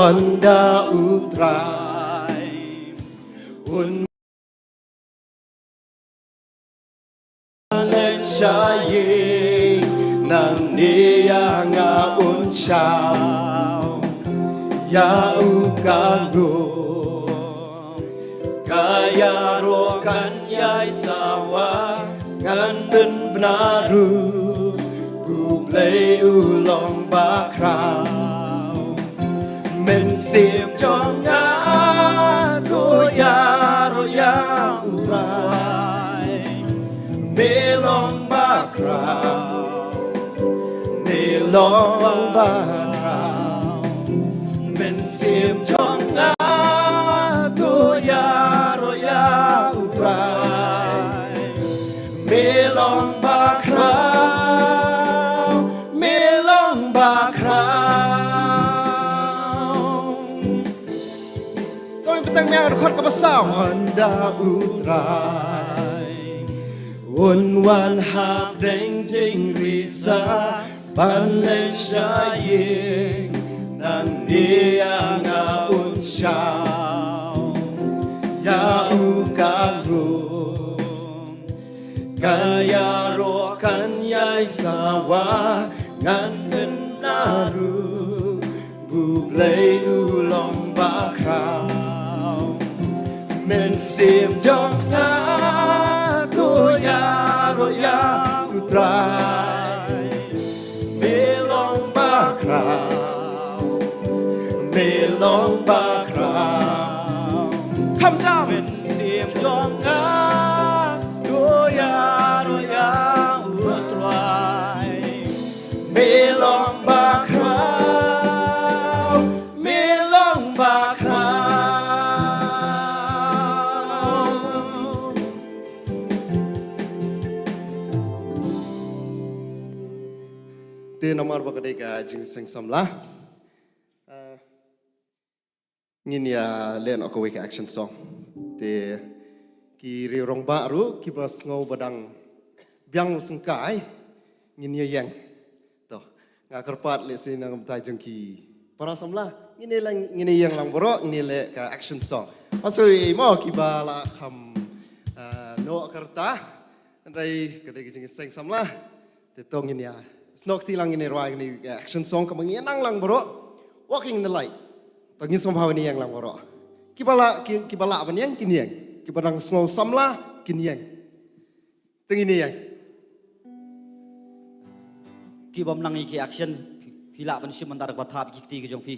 Anda utrai un Malaysia nang dia ngaun syau ya ukago kaya rokan yai sawa ngan den benaru bublei ulong bakrau men sim jonga go ya ro ya urai melong bakrau melong bakrau men sim jonga go ya ro ya urai melong bakrau melong bakrau kau petang yang rekod ke besar Anda utrai un wan hap deng jing risa ban len syaying nang dia ngaun syau ya ukagum kaya rokan yai sawa ngan kenaru bublei ulong bakrau men sim jonga goya roya utrai melong bakrau melong bakrau kham jam men sim jonga goya roya utrai melong bakrau melong bakrau te nomor bakadai ka jing seng samla ngin ya len ok wake action song te ki ri rong ba ru ki bas ngau badang biang sengkai ngin ya yang to nga kerpat le sin ngam tai jeng ki para samla ngin lang ngin yang lang boro ngin le ka action song masui mo ki ba la kham no karta rai kadai ki jing seng samla te tong ngin ya snok ti lang ngin rai ngin action song ka ngin nang lang boro walking in the light tangin somehow ini yang lang boro kibala ban yang kin yang kibarang small samla kin yang teng ini yang kibam nang iki action pila ban sebentar bathap kikti ke jong pi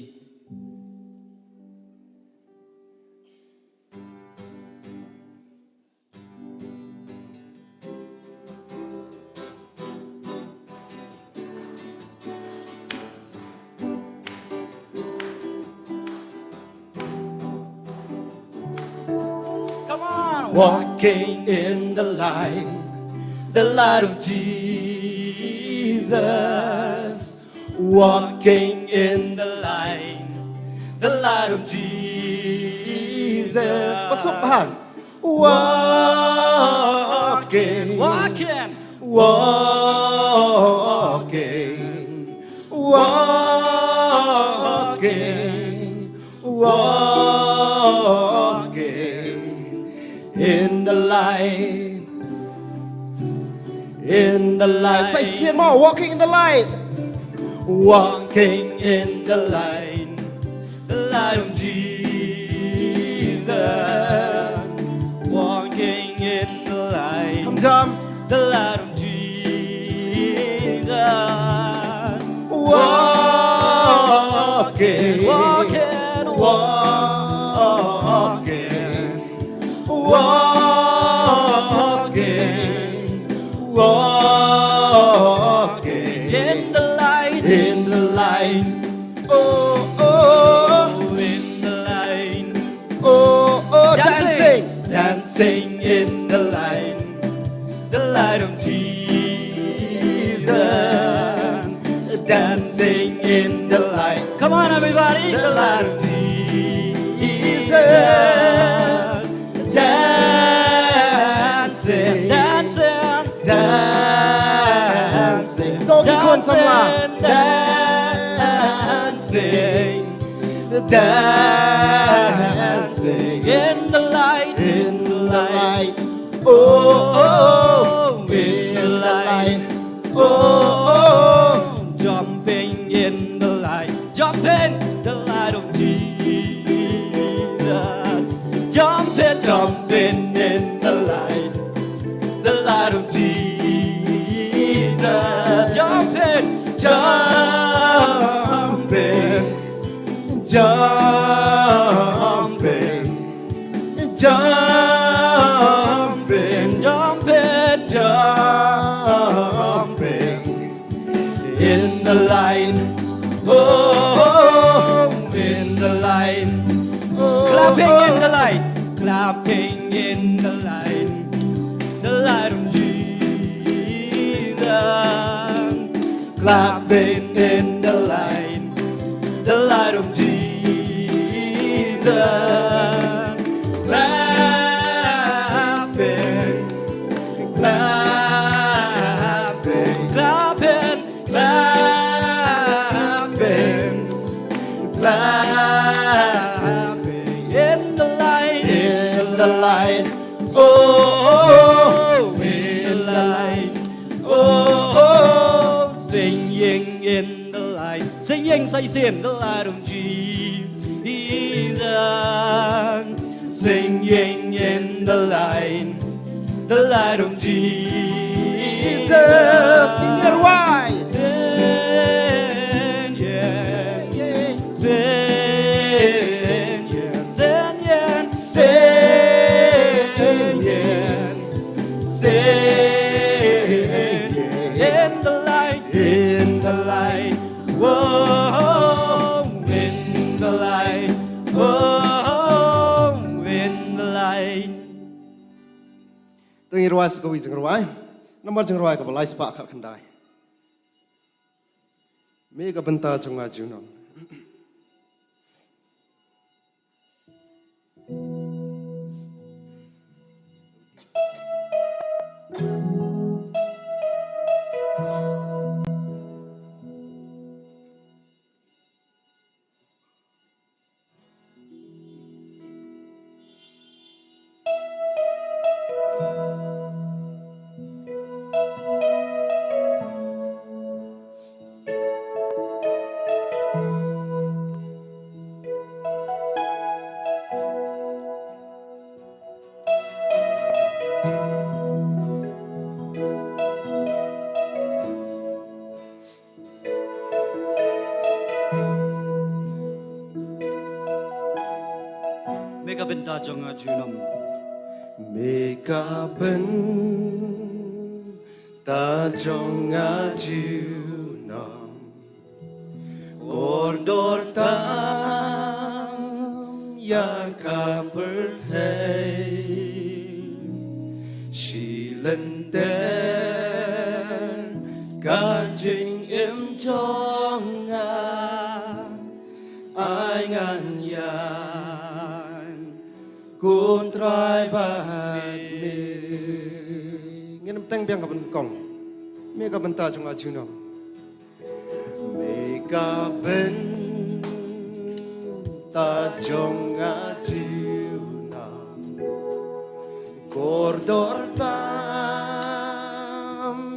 walking in the light of Jesus, walking in the light of Jesus. Pasok bahan. Walking, walking walking, walking, walking in the light, in the light. Say it more. Walking in the light, walking in the light of Jesus, walking in the light, come down, the light of Jesus, walking, walking, walking, walking, walking in the light, in the light. Oh, oh, in the light, oh, oh, Dancing. dancing in the light of Jesus, dancing in the light. come on everybody, The light of Jesus, dancing, dancing, dancing. Don't be con some dancing, dancing, dancing in the light, in the light. Oh, in the light. Oh, jumping in the light, jumping the light of Jesus, jumping in the light of Jesus. jumping, Jumping, jumping, jumping, jumping, jumping in the light. Oh, in the light. Oh, clapping in the light, clapping in the light of Jesus, clapping in the light of Jesus. Clapping, clapping, clapping, clapping, clapping in the light, in the light. Oh, in the light. Oh, singing in the light, singing say in the light of Jesus, singing in the light of Jesus. In your white, sing, yeah, sing, yeah, sing, yeah, in the light, in the light. whoa, in the light, whoa, in the light. Từng ruai sekali jeng ruai, nomor jeng ruai kebalai sepak kendai. Mega bentar jeng ajunan. Mega benta jong ajunam, Mega bentar jeng ajunan. Ordor tam yang kapertai Shilender kajing im jonga ai ngan yan kun trai bat mi ngin teng biang kapan kong mega bentar jong ajunan. Mega bentar jong ajunan. Kordor tam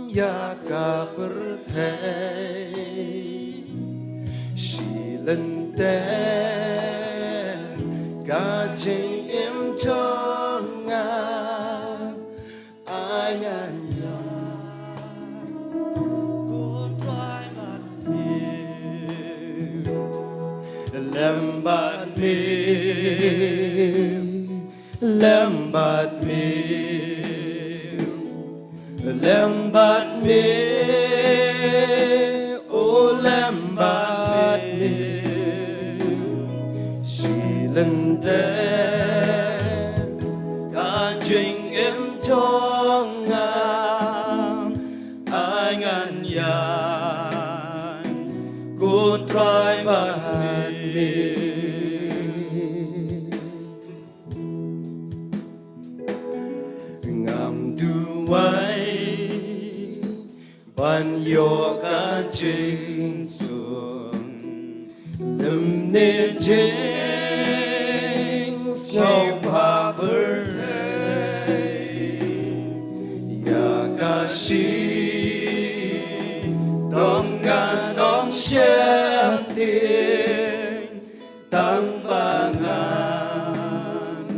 ya kapertai Shilenter kajing im jonga angan lambat mi, lambat mi, lambat mi, oh lambat mi, Shilender kajing im jonga angan yan kun try bat mi. Ngam duai ban yo kajing sun lim ne jing snow Yakashi Dong nganong siap ting Tang bangan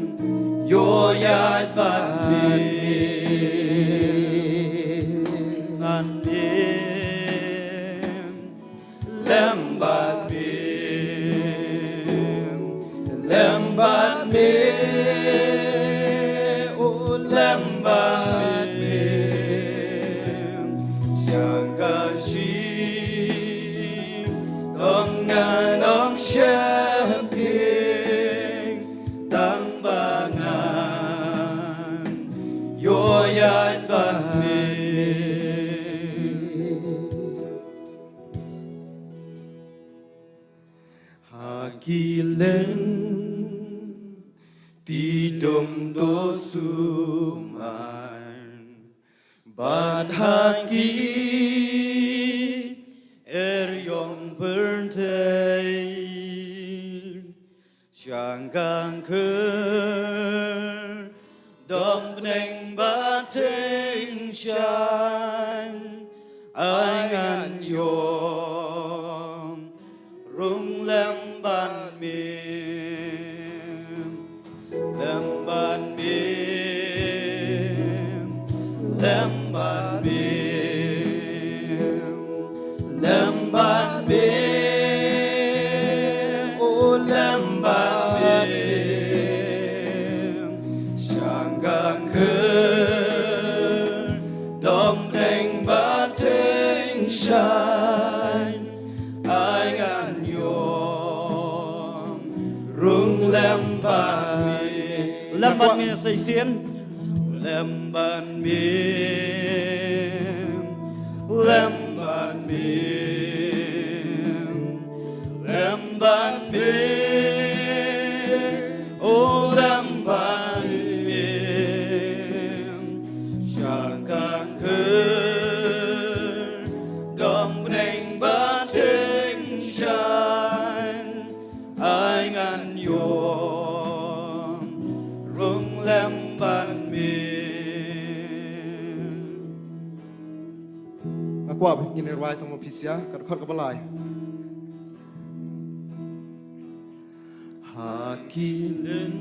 Yoyat bat Ngan bim Lembat bim Lembat bim Oh lembat bim Yakashi Dong nganong siap ting Tang bangan Yoyat bat Hakilen Tidom dosuman Bad haki Eryong berntei Syangkang ker Dom neng bateng shan Angan yom Rung lemban mim Lemban mim Lemban mim Lemban mim Oh lemban mim Syanggang ker Dom neng bateng shan Angan yom Rung lemban Lemban mi say xiên Lemban mim Lemban mim Lemban mim Oh lemban mim Syangkang ker Dom neng bateng shan Angan yom Rung lemban mim Aku apa ingin irwai tong mapisia kadkot kabalai Hakilen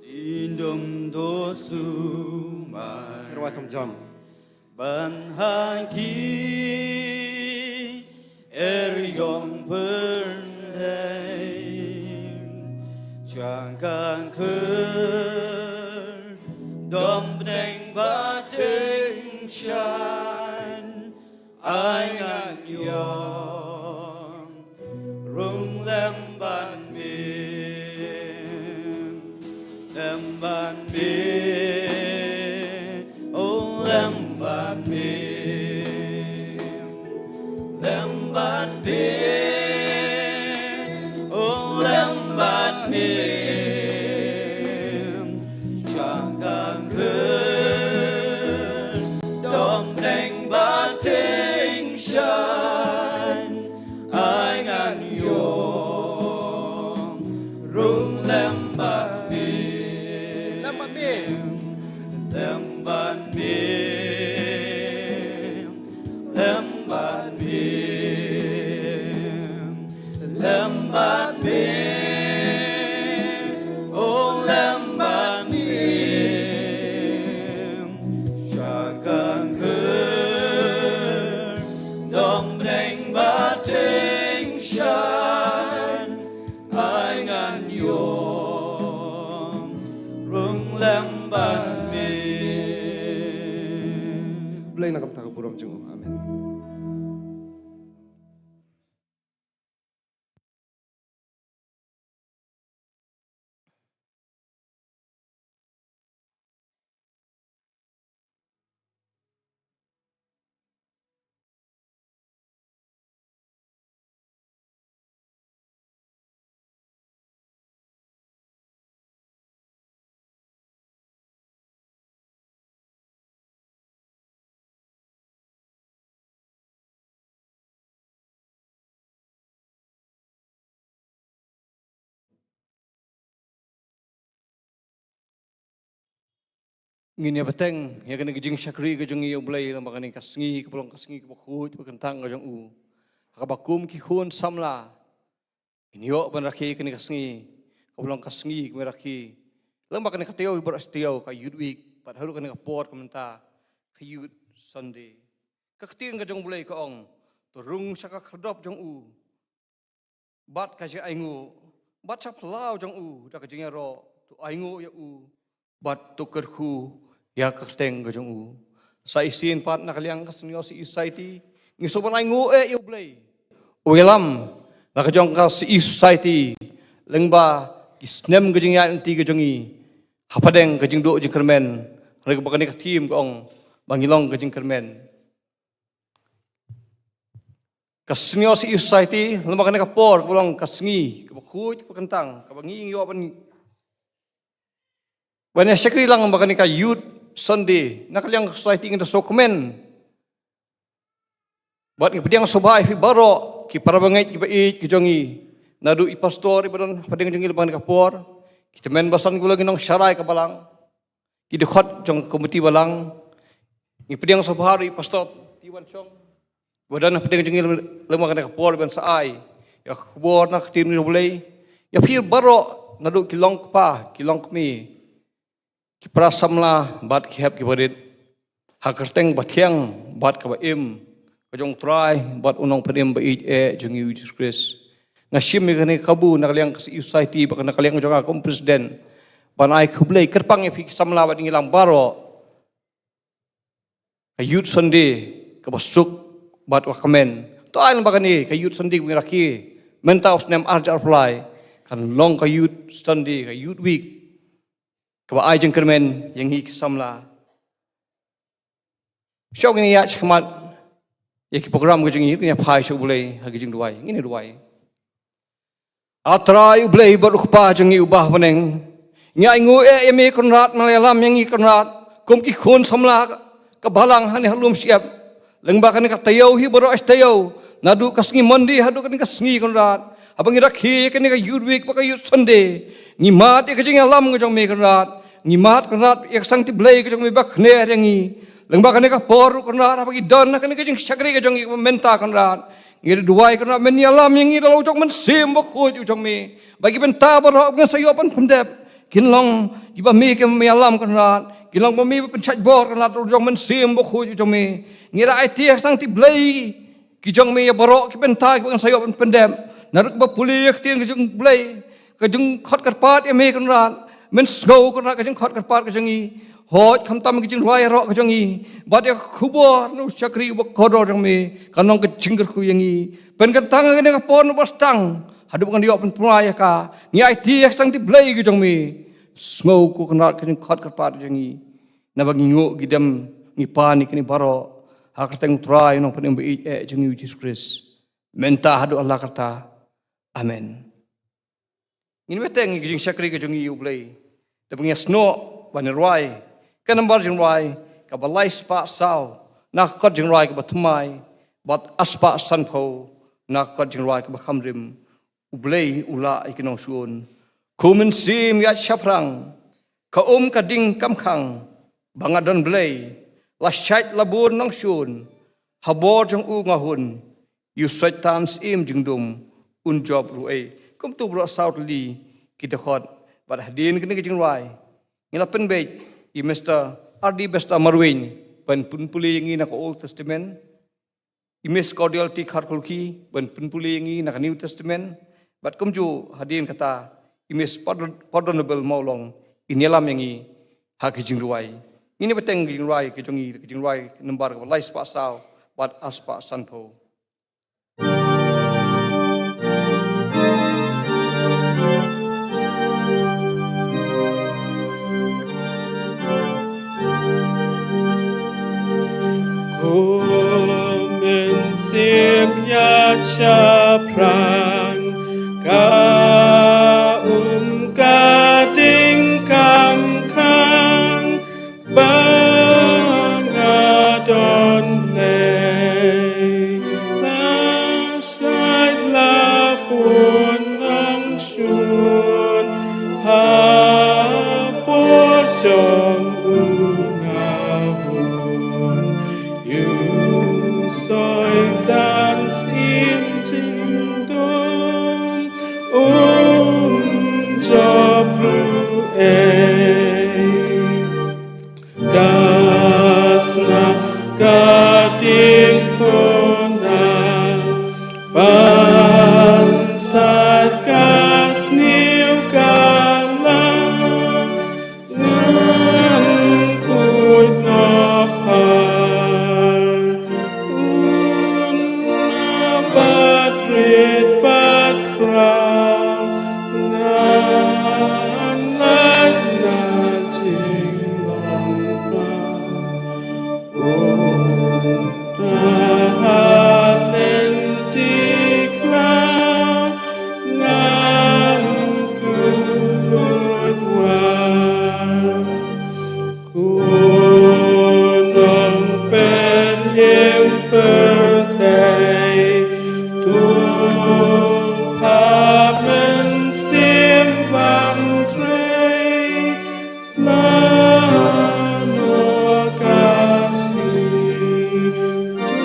Tindom dosuman irwai tong jam Ban haki Eryong berndei Jangkang ker Dom neng bateng shan Angan yom Rung lemban mim Lemban mim Oh lemban mim Lemban mim Oh lemban mim Jangkang ker Dom neng bateng shan Angan yom Rung lemban mim Lemban mim Lemban mim Lemban mim Lemban mim Oh lemban mim Syangkang ker Dom neng bateng shan Angan yom Rung lemban mim Belai nak kapta kaburam jeng amin ngin ya beteng ya kena gijing syakri gejung iyo bulai lama kani kasngi kepulong kasngi kepukut kentang gejung u akabakum ki hun samla ini yo benraki kani kasngi kepulong kasngi kemeraki lama kani kateo beras teo ka yudwik padahal kani kapor komenta kayud Sunday kakting gejung bulai kaong turung saka kherdop jong u bat kaji aingu bat saplau jong u dak kajingnya ro tu aingu ya u bat tukerku ya kerteng gajong u sa isin pat nakaliang kasnyo si society ngisoban aingu yo blay welam nakajong ka si society lengba kisnem gajing ya anti gajongi hapadeng gajing do jing kermen reg bakani ka team gong bangilong gajing kermen kasnyo si society lengba kani ka por bolong kasngi kabakut kentang kabangi yo ban When I sekali lang baka ni ka youth Sunday, nakaliang society ng dokumen. Ba't ngipadiang sobay fi baro, ki parabangait ki bait ki jongi. Nadu i pastor ibadon padeng jongi baka ni kapor. Kita men basan ko lagi nang syarai ka balang. Ki dekhot jong komiti balang. Ngipadiang sobay i pastor tiwan chong. Badan padeng jongi lemah ka ni kapor ban saai. Ya kubor nak tin boleh. Ya fi baro nadu kilong pa, kilong mi. Kiprasamla bat kihap kibarit hakerteng bat kiang bat kabaim kajong try bat unong padim bait jungi Jesus Christ ngashim gani kabu nakaliang kasi society baka nakaliang jong akong presiden banai kublay kerpang ipik samla bat ngilang baro kayut Sunday kabasuk bat wakamen to ay baka ni kayut Sunday miraki mentaus nem arjar fly kan long kayut Sunday kayut week kaba ay jeng kermen yang hi samla syau ngini ya chakmat ya ki program gejeng hi knya phai syau bulai ha gejeng duai ngini duai atrai bulai bar ukpa jeng hi ubah paneng nya ingu eme konrat malayalam yang hi konrat kum ki khun samla ka balang hani halum siap lengba kan ka tayau hi baro astayau nadu kasngi mandi hadu kan kasngi konrat abang irakhi kan ka yudwik baka yud Sunday ngimat ya kejeng alam gejong me konrat ngimat konrat yak sang ti blay kejong me bak ne rengi lengba kan ka poru konrat abang idon kan kejeng syakri kejong menta konrat ngir duai konrat men alam yang ngi dalau jong men sim bak khoj ujong me bagi benta baro ngan sayopan pendep kinlong iba me ke me alam konrat kinlong me pencaj bor konrat jong men sim bak khoj ujong me ngira ai ti sang ti blay kijong me baro ki benta ki sayopan pendep naruk ba puli yaktin kejung blay kejung khot karpat me konrat men snow konrat kejung khot karpat kejung i hot khamtam kejung roi ro kejung i bat ya khubor nu syakri ba kodor jong me kanong kejing ku yang i pen kentang ngene ka pon bastang hadu kan dio pen pulaya ka ngi IT sang ti blay kejung me snow ku konrat kejung khot karpat kejung i na bagi ngo gidam ngi pani kini baro hakarteng try nong pen mbi jong Jesus Christ menta hadu Allah kata amen. Ngin beteng gijing syakri gejong iu blay. Da pengia sno ban roi. Kan nambar jing roi ka balai spa saw. Nak kot jing roi ka batmai. Bat aspa sanpo. Nak kot jing roi ka bakhamrim. Ublay ula ikinong suon. Kumen sim yat syaprang. Ka ka ding kamkang. Bangadon blay. Lasyait labur nang suon. Habor jong u ngahun. Yusait tan sim jing dum. Unjob ruai kum tu bro south li kita khot bar hadin kene jing rai ngila pen be i Mr. RD Besta Marwin pen punpuli yang na ko Old Testament i Miss Cordiality Kharkulki pen punpuli yang na New Testament bat kum ju hadin kata i Miss Pardonable Maulong inilam yang i ha jing ruai ini beteng jing rai ke jing rai nembar ko lai spa saw bat aspa sanpo Simnya caprang ka gading kamkang bangadon lay lasait lapun nang sun hapor jong Gasna gading puna Bansat gas niu gala Ngan kuit nopar Una bat rit bat krau Ngan lak na jing long prau Rahat lentik lau Ngan kulut war Gunung pen yang bertai Tumpah mensimbang tray Mano kasih Tu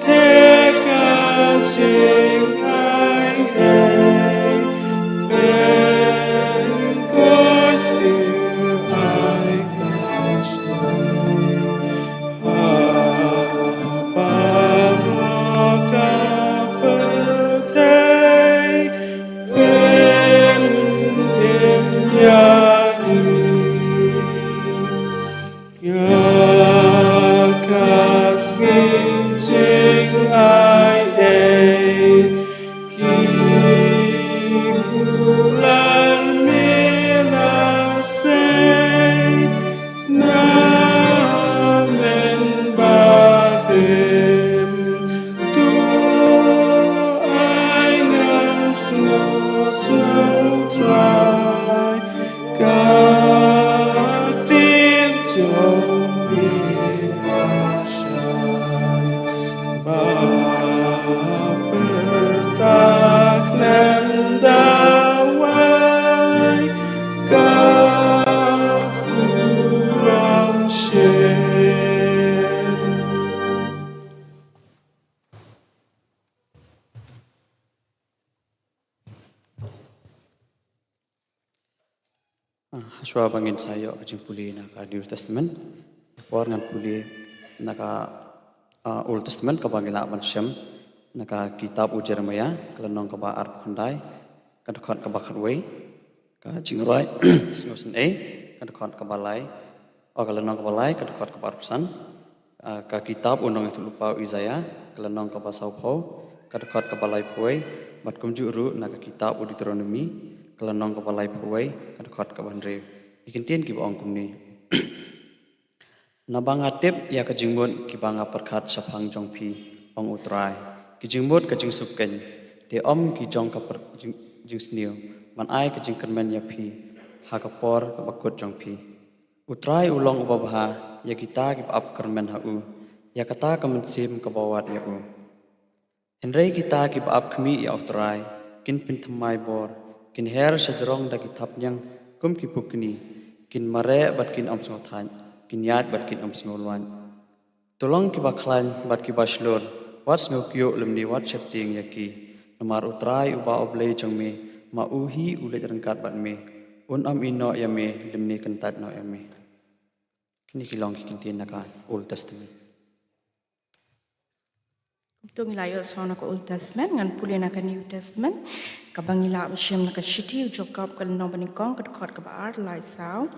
teka jing ai Ben kotir ai kasih Baroka bertai Ben imyani Ya kasih jing ai Ki kulan milasai Namen barim Tu ai ngan snow try Các tiếng trong Ba bertak nem dawai Các kurang shen Haswa bangin sayo kajing puli naka New Testament, war ngan puli naka Old Testament kabangila mansyam naka kitab Jeremia kelenong kaba arp khandai kadakot kaba khatway kajing roi snosen kadakot kaba lai kelenong kaba lai kadakot kaba arpsan ka kitab unong itu lupa Isaiah kelenong kaba saupo kadakot kaba lai puai bat kumjuru naka kitab Deuteronomy kelenong kaba lai puai kadakot kaba andre ikintin ki ong kumni Nabang atip ya kajingbut kibanga perkat sapang jongpi ong utrai kijingbut kajing suken te om ki jong kapar jing snil man ai kajing kermen ya pi hakapor kabakut jongpi utrai ulong ubabha ya kita ki ap kermen hau ya kata kemensim kabawat ya u henrei kita ki ap kmi ya utrai kin pintamai bor kin her sajrong da kitab nyang kum ki pukni kin mare bat kin om sngothan kinyat bat kin om snolwan tolong ki baklan bat ki baslor wat snokyo lemni wat septing yaki namar utrai uba oblei jongme ma uhi ulet rengkat bat me un am ino ya me lemni kentat no ya me kini kilong ki kintin naka Old Testament Tung ilayo sona ko Old Testament ngan puli naka New Testament kabangila usyam naka shiti ujokap kal nombanikong kadkot kabaar lai saw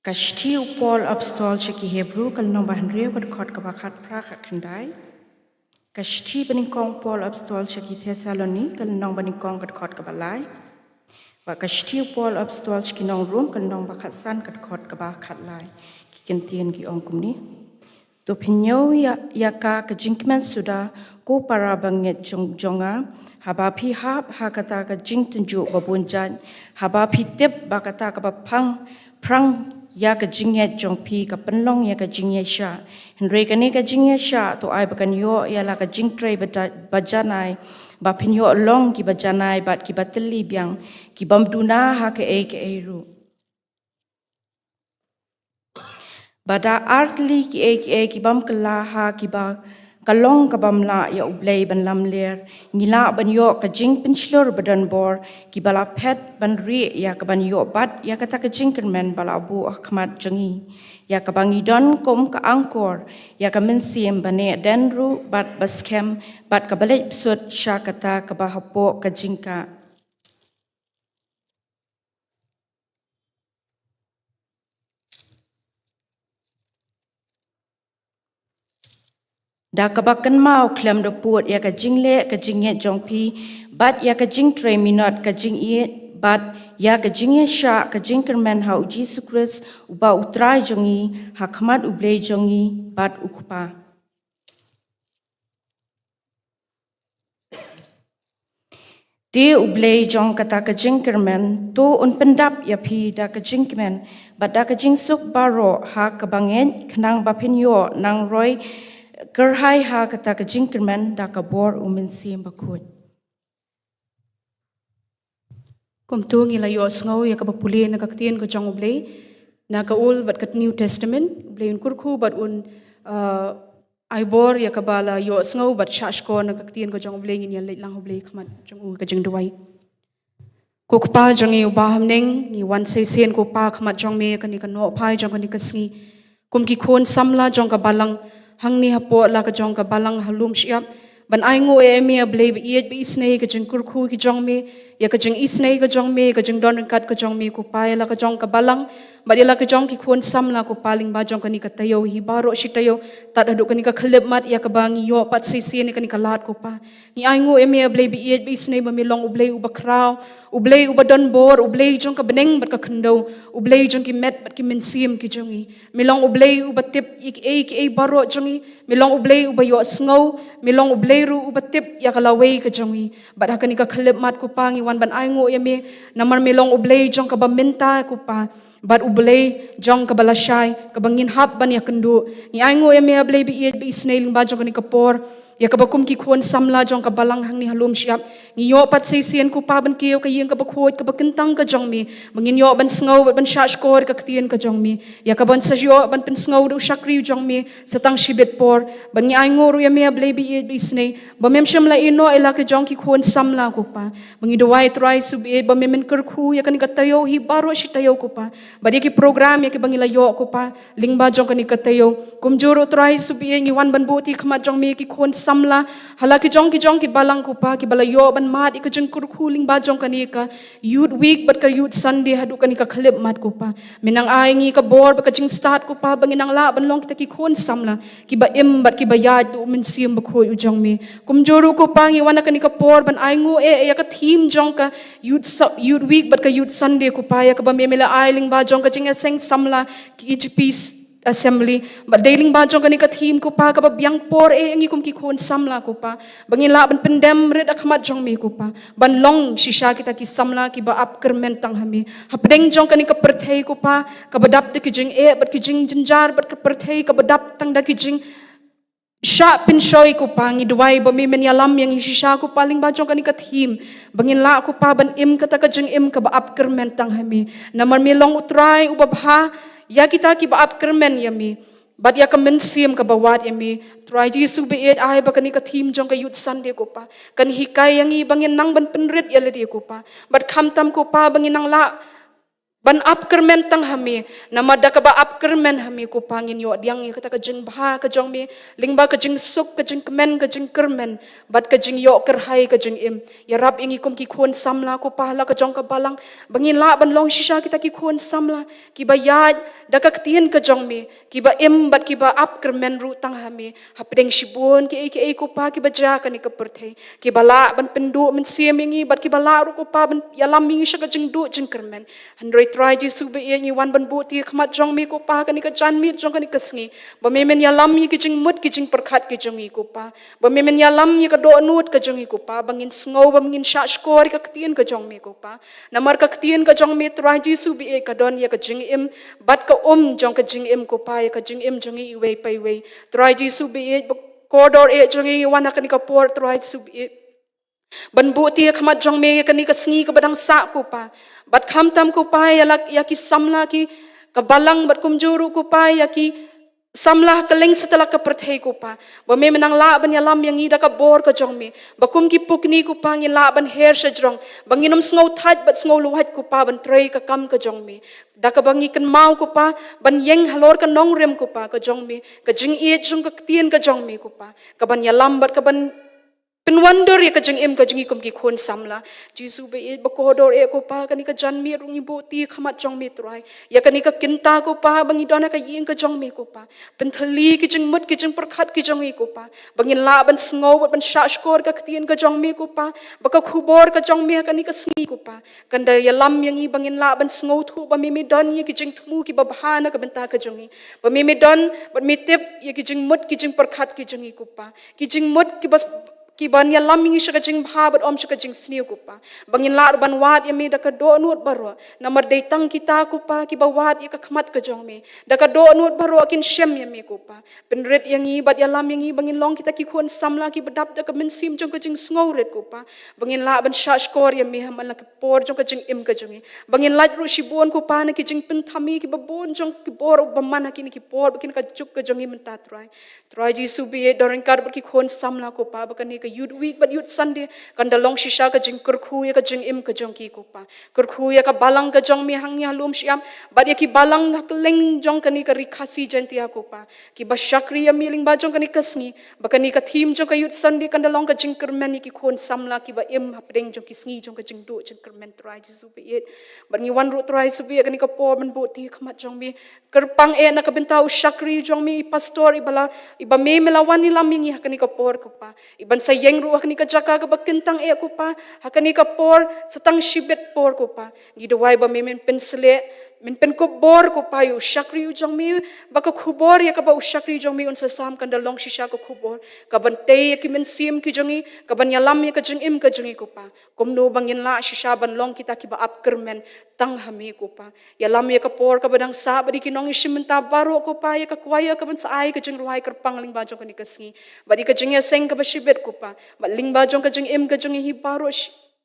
Kashti upol apostol cheki Hebrew kal nomba Henry kadkot kabakat prakhat khandai Kashti banikong pol apostol cheki Thessaloni kal nomba nikong kadkot kabalai Wa kashti upol apostol cheki nong room kal nomba khatsan kadkot kabakat lai kikentien ki ongkumni To pinyo ya ka kajingkman sudah ko para banget jonga habapi hab hakata ka jingtenju babunjan habapi tip bakata ka bapang prang ya ka jingye jongpi ka penlong ya ka jingye sha henry kani ka jingye sha to ai bakan yo ya la ka jingtrai bajanai ba pinyo long ki bajanai bat ki bateli biang ki bamduna ha ke ru Bada artli ki bam kala ha ki ba kalong kabamla ya ublay ban lamler ngila ban yo kajing penslur badan bor ki bala pet ban ri ya kaban yo bat ya kata kajing kermen bala abu ahmad jangi ya kabangi don kom ka angkor ya kamen siem bane denru bat baskem bat kabale sut syakata kabahapo kajingka da kabakan mau klem do put ya ka jingle ka jingye jongpi bat ya ka jing 3 minute ka jing ie bat ya ka jingye sha ka jingkerman ha uji sukris uba utrai jongi hakmat ublei jongi bat ukupa Dia ublei jong kata ka jingkerman to un pendap ya pi da ka jingkerman bat da ka jing suk baro ha ka bangen knang bapin yo nang roi Gerhai ha kata ka jingkerman da ka bor sim bakut. Kum tu ngi la yo sngo ya ka bapuli na kaktien ko jong ublay na ka ul bat kat New Testament ublay un kurku bat un ai bor ya ka bala yo sngo bat shashko na kaktien ko jong ublay ngi leit lang ublay khamat jong u ka jing duwai. Ko pa jong i ubaham ning ni wan say sen ko pa khamat jong me ka ni ka no pai jong ka ni ka sngi kum ki khon samla jong ka balang hang ni hapo la ka jong ka balang halum siap ban ai ngo e me blay bi et bi snei ka jing kurku ki jong me ya ka jing isnei ka jong me ka jing don kat ka jong me ko pa la ka jong ka balang ba la ka jong ki khon sam la ko paling ba jong ka ni ka tayo hi baro si tayo tat adu ka ni ka khlep mat ya ka bangi yo pat si si ni ka ni ka lat ko pa ni ai ngo e me blay bi et bi snei ba me long ublay uba kraw ublay uba don bor ublay jong ka beneng bat ka khndo ublay jong ki met bat ki mensim ki jongi milong ublay uba tip ik e baro jongi milong ublay uba yo sngo milong ublay ru uba tip ya ka laway ka jongi bat ha ka ni ka khlep mat ko pa ngi wan ban ai ngo ya me namar milong ublay jong ka ba menta ko pa bat ublay jong ka balashay ka bangin hap ban ya kendu ni ai ngo ya me ublay bi snail ba jong ka ni ka por ya ka bakum ki khon samla jong ka balang hang ni halum siap ni yo pat sei sien ko pa ban kiyo ka yeng ka bakhot ka bakentang ka jong mi mangin yo ban sngo ban shash kor ka ktien ka jong mi ya ka ban sa yo ban pen sngo do shakri jong mi satang shibet por ban ni ai ngoro ya me blay bi snei ba mem sham la ino ela ka jong ki khon samla ko pa mangi do wai try sub e ba mem ker khu ya ka ni ka tayo hi baro shi tayo ko pa ba di ki program ya ki bangila yo ko pa lingba jong ka ni ka tayo kumjoro try sub e ngi wan ban buti khama jong mi ki khon samla halaki jong ki balang ko pa ki bala yo ban mat ik jeng kur khuling ba jong kani ka youth week bat ka youth sunday hadu kani ka khlep mat ko pa minang ai ngi ka bor ba ka jing start ko pa banginang la ban long kita ki khon samla ki ba em bat ki ba ya du min sim ba khoi u jong mi kumjoru ko pa ngi wana kani ka por ban ai ngo e ya ka theme jong ka youth week bat ka youth sunday ko pa ya ka ba memela ai ling ba jong ka jing seng samla ki peace assembly but dailing ba jong kani ka theme ko pa ka ba biang por e ngi kum ki khon samla ko pa bangila ban pendem red akhmat jong me ko pa ban long shisha kita ki samla ki ba up kermen tang hami hapdeng jong kani ka perthei ko pa ka badap te ki jing e bat ki jing jinjar bat ka perthei ka badap tang da ki jing sha pin shoy ko pa ngi duai ba mi men yalam yang shisha ko paling ba jong kani ka theme bangila ko pa ban im kata ka jing im ka ba up kermen tang hami namar mi long utrai ubabha ya kita ki ba up kermen yami but ya ka mensim ka bawat yami try jisu be it ai ba kani ka theme jong ka youth sunday ko pa kan hikai yang i bangin nang ban penrit ya le ko pa but kham tam ko pa bangin nang la ban up kermen tang hami namada ka ba up kermen hami ko pangin yo diang kata ka jing bha ka jong mi lingba ka jing suk ka jing kemen ka jing kermen bat ka jing yo kerhai ka jing im ya rab ingi kum ki khon samla ko pahla ka jong ka balang bangin la ban long shisha kita ki khon samla ki ba yad da ka ktien ka jong mi ki ba im bat ki ba up kermen ru tang hami hapdeng shibun ki ko pa ki ba ja ka ni ka perthei ki bala ban pendu men siemingi bat ki bala ru ko pa ban yalam mingi sha ka jing du jing kermen handrei try jisu be ni wan ban buti khmat jong mi ko pa ka ni ka jan mi jong ka ni ka sngi ba me men yalam mi ki jing mut ki jing perkhat ki jong ko pa ba me men yalam mi ka do nut ka jong ko pa bangin sngo ba mangin sha skor ka ktien ka jong mi ko pa namar ka ktien ka jong mi try jisu be ka don ya ka jing im bat ka jong ka jing im ko pa ya ka jing im jong i we pai we try jisu be kodor e jong i wan ka ni ka por try jisu be ban buti khmat jong me ka ni ka sngi ka badang sa ko pa bat kham tam ko pa ya ki samla ki ka balang bat kumjuru ko pa ya ki samlah keleng setelah keperthai ko pa ba me menang la ban yalam yang ida ka bor ka jong me ba kum ki pukni ko pa ngi la ban her sa jong banginum sngo thaj bat sngo luhat ko pa ban trei ka kam ka jong me da ka bangi kan mau ko pa ban yeng halor ka nong rem ko pa ka jong me ka jing e jong ka tien ka jong me ko pa ka ban yalam bat ka ban penwonder ya kajeng em kajeng ikum ki khon samla jisu be e bakodor e ko pa kani ka janmi rungi boti khamat jong me trai ya kani ka kinta ko pa bangi dona ka ying ka jong me ko pa penthali ki jeng mut ki jeng perkhat ki jong me ko pa bangi la ban sngo ban sha skor ka tien ka jong me ko pa baka khubor ka jong me kani ka sngi ko pa kanda ya lam yang i bangin la ban sngo thu ba me don ye ki jeng thmu ki ba bahana ka benta ka jong ba me don ba me tep ye ki jeng mut ki jeng perkhat ki jong ko pa ki jeng mut ki bas ki ban ya lam mingi shaka jing bhabat om shaka jing sniu ko pa bangin lar ban wat ya me da ka do nut baro namar dei tang kita ko pa ki ba wat ya ka khmat ka jong me da ka do nut baro kin shem ya me ko pa pen red yang i bat ya lam yang i bangin long kita ki khon samla ki badap da ka men sim jong ka jing sngo red ko pa bangin la ban sha skor ya me hamal la ki por jong ka jing im ka jong bangin lat ru shi bon ko pa na ki jing pen thami ki ba bon jong ki bor ba man ki ni ki por kin ka juk ka jong i men ta try ji su bi dorin kar ba ki khon samla ko pa ba ka ni ka youth week but youth Sunday kan dalong shisha ka jing kurkhu ya ka jing im ka jong ki ko pa kurkhu ya ka balang ka jong mi hang ya lum siam ba ya ki balang ha kleng jong ka ni ka rikhasi janti ya ko pa ki ba shakri ya miling ba jong ka ni kasngi ba ka ni ka thim jong ka youth Sunday kan dalong ka jing kermen ki khon samla ki ba im hapdeng jong ki sngi jong ka jing do jing kermen try ji su bi ba ni wan ru try su bi ka ni ka por man bo ti khamat jong mi kerpang e na ka bentau shakri jong mi pastor ibala iba me melawan ni lamingi ha ka ni ka por ko pa iban sa yeng ru hakani ka jaka ka bakintang e ko pa hakani ka por satang shibet por ko pa gidawai ba men pensele men pen ko bor ko pa yu shakri u jong mi baka khubor ya ka ba u shakri jong mi un sa sam kan dalong shisha ko khubor ka ban te ki men sim ki jongi ka ban yalam ya ka jing im ka jongi ko pa komno bangin la shisha ban long kita ki ba up kermen tang hami ko pa yalam ya ka por ka badang sa badi ki nong ishimenta baro ko pa ya ka kwaya ka ban sa ai ka jing ruai kerpang ling ba jong ka ni kasngi badi ka jing ya seng ka ba shibet ko pa ba ling ba jong ka jing im ka jongi hi baro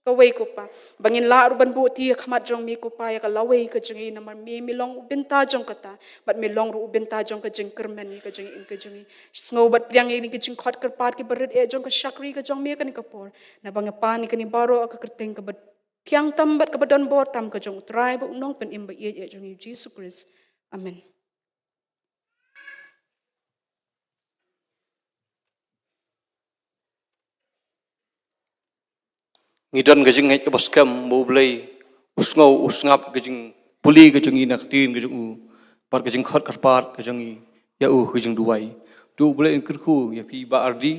kawai ko pa bangin la urban bu ti khamat jong mi ko pa ya ka lawai ka jing na mar mi long ubenta jong kata bat mi long ru ubenta jong ka jing kermen ni ka jing in ka jing sngo bat yang ni ka jing khot kar pat ki berit e jong ka shakri ka jong mi ka ni ka por na bang pa ni ka ni baro ka kerteng ka bat kyang tam bat ka badon bor tam ka jong try ba nong pen im ba ye jong Jesus Christ amen. Ngidon gajing ngai ka baskam bo blai usngau usngap gajing puli gajing inak tin gajing u par gajing khot karpat gajing ya u gajing duai du blai ingkurku ya pi ba ardi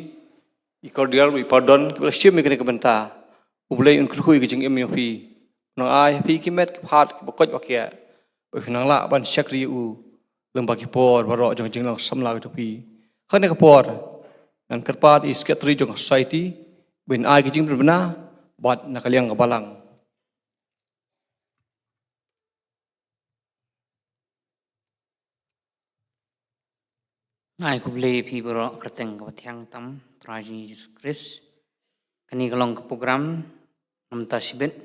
i cordial i pardon ki bla shim ikene ka benta u blai ingkurku gajing em ya pi nang ai pi ki met ki phat ki bakoj bakia ba nang la ban shakri u lembaki por baro jong jing lang samla ka pi khane ka por nan karpat is ketri jong society ben ai gajing berbena buat nakaliang kabalang. Ngai ku beli pi bro kerteng ka tiang tam traji Jesus Christ kani kalong ke program nam ta sibet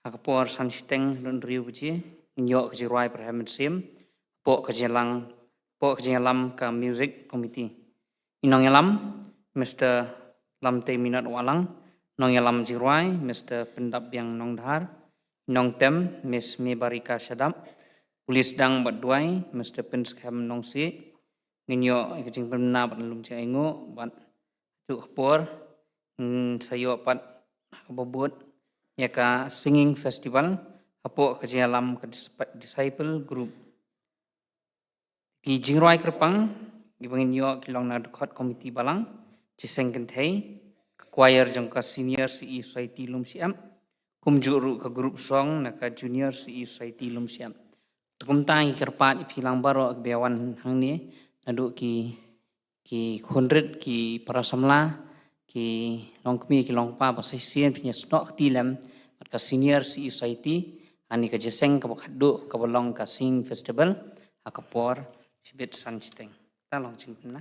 hakapor san steng don riu buji nyok ke jirai perhamen sim po ke jelang ka music committee inong yalam Mr. Lam te minat walang nong yalam jirai Mr. Pendap yang nong dhar nong tem Miss Mebarika Shadap pulis dang badwai Mr. Pinskam nong si ninyo ikajing pernah pat lum cha ingo bat tu por sayo pat kabobot ya ka singing festival apo ka jalam ka disciple group ki jingroi kerpang gibangin yo kilong na khot committee balang ciseng kenthei choir jong ka senior CE society lum siam kumjuru ka group song na ka junior CE society lum siam tukum tang kerpat ipilang baro bewan hangni nadu ki khonret ki parasamla ki longkmi ki longpa pasai sien punya snok tilam ka senior CE society ani ka jeseng ka khaddu ka bolong ka sing festival akapor sibet sanchiteng ta long chingna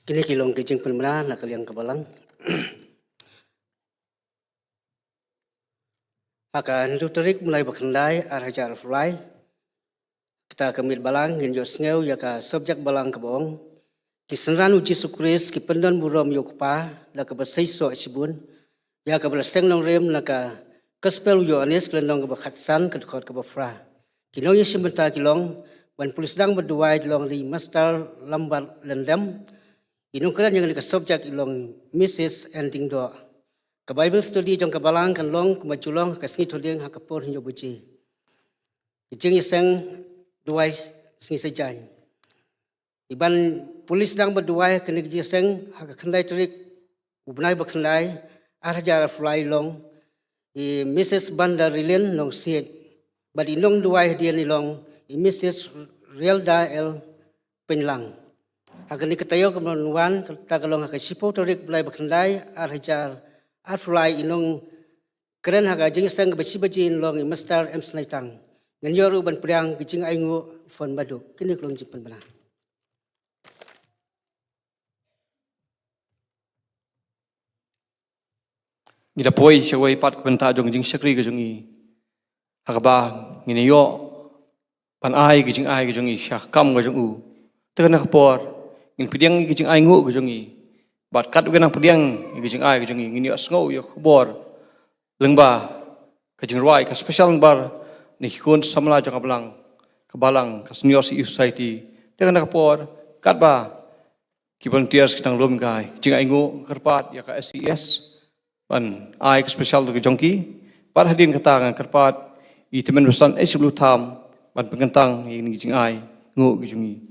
Kini kilong kijing penmena nak kalian kebalang. Akan luterik mulai berkendai arhajar fly. Kita kemit balang ngin yo sngeu ya ka subjek balang kebong. Kisenran uji sukris ki pendon burom yokpa la ka basaiso sibun. Ya ka belaseng nong rem la ka kaspel yo anes kelendong ka bakhatsan ka khot ka bafra. Kinong yo simenta kilong ban pulis dang berduai dilong li master lambat lendam. Inong keren yang ka subjek ilong Mrs. ending do. Ka Bible study jong ka balang kan long kumajulong ka sngi thodeng ha kapur hinyo buji. Ijing iseng duai sngi sejan. Iban polis dang berduai kena ji iseng ha ka khandai terik ubnai bakhandai arjar fly long i Mrs. Bandar Rilin long siet. Bad inong duai dia ni long i Mrs. Rielda L Penlang. Akan diketahui kemenuan kita kalau ngak sipo terik mulai berkendai arhajar arfly inong keren haga jing sang besi long master M Snaitang nganyoru ban priang kicing aingu fon badu kini kelong jipan bana. Nida poi syawai pat kebenta jong jing syakri ke jongi. Hakaba ngine yo pan ai ke jing ai ke jongi syakam ke jongu. Tekan kapor ngin pidiang ke jing ai ngu ke jongi. Bat kat ugenang pidiang ke jing ai ke jongi ngini asngau yo kabor. Lengba ke jing ruai ke special bar ni kun samla jong ablang kebalang ke senior society. Tekan kapor kat ba ki volunteers kitang lom gai jing ai ngu kerpat ya ka SES ban ai ke special ke jongki par hadin kata kerpat i temen besan sebelum tam ban pengentang ini jing ai ngu ke jongi.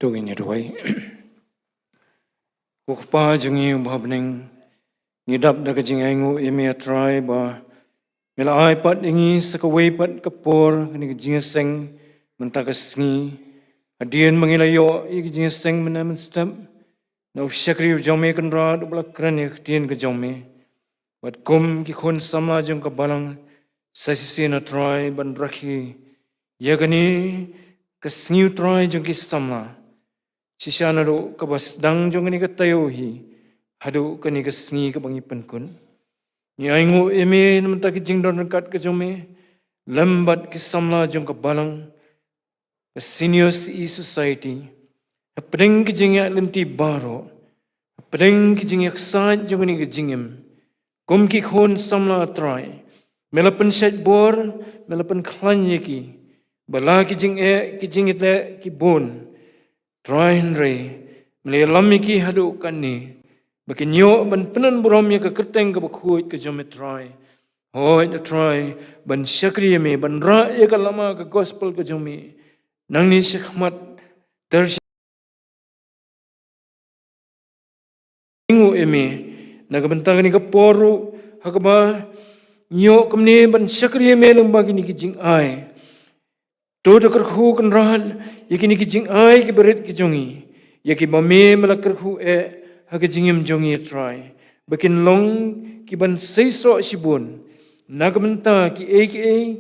Dogin it away. Kukpa jungi ubhabning ngidap daga jingaingu imi atrai ba mila ai pat ingi sakaway pat kapor kani jingaseng mentagasngi adian mangilayo igi jingaseng menamen step na usyakri ujome kanra dubla kran yaktian ka jome wat kum ki khon samla jong ka balang sasisi na atrai ban rakhi yagani kasngi atrai jong ki samla Sisya nado kabas dang jong ni katayo hi hado kani kasngi kabangi penkun ni aingu eme namta ki jingdon kat ka jome lambat ki samla jong ka balang ka seniors e society apring ki jingya limti baro apring ki jingya ksat jong ni ki jingem kum ki khon samla try melapan shet bor melapan klan yeki bala ki jing ki jingit le ki bon Try Henry, Malayalami ki hadu kani, bagi nyo ban penan buram ya ke kerteng ke bakhuit ke jome try. Hoi the try ban syakri me ban ra ya ke lama ke gospel ke jome. Nang ni syekmat ter ingu eme naga bentang ni ke poru hakaba nyo kemni ban syakri me lembagi ni ki jing ai. To dekar khu kan rahan yakini ki jing ai ki berit ki jongi yaki bame melakar khu ha ki jingim jongi try bakin long ki ban seiso sibun nagamenta ki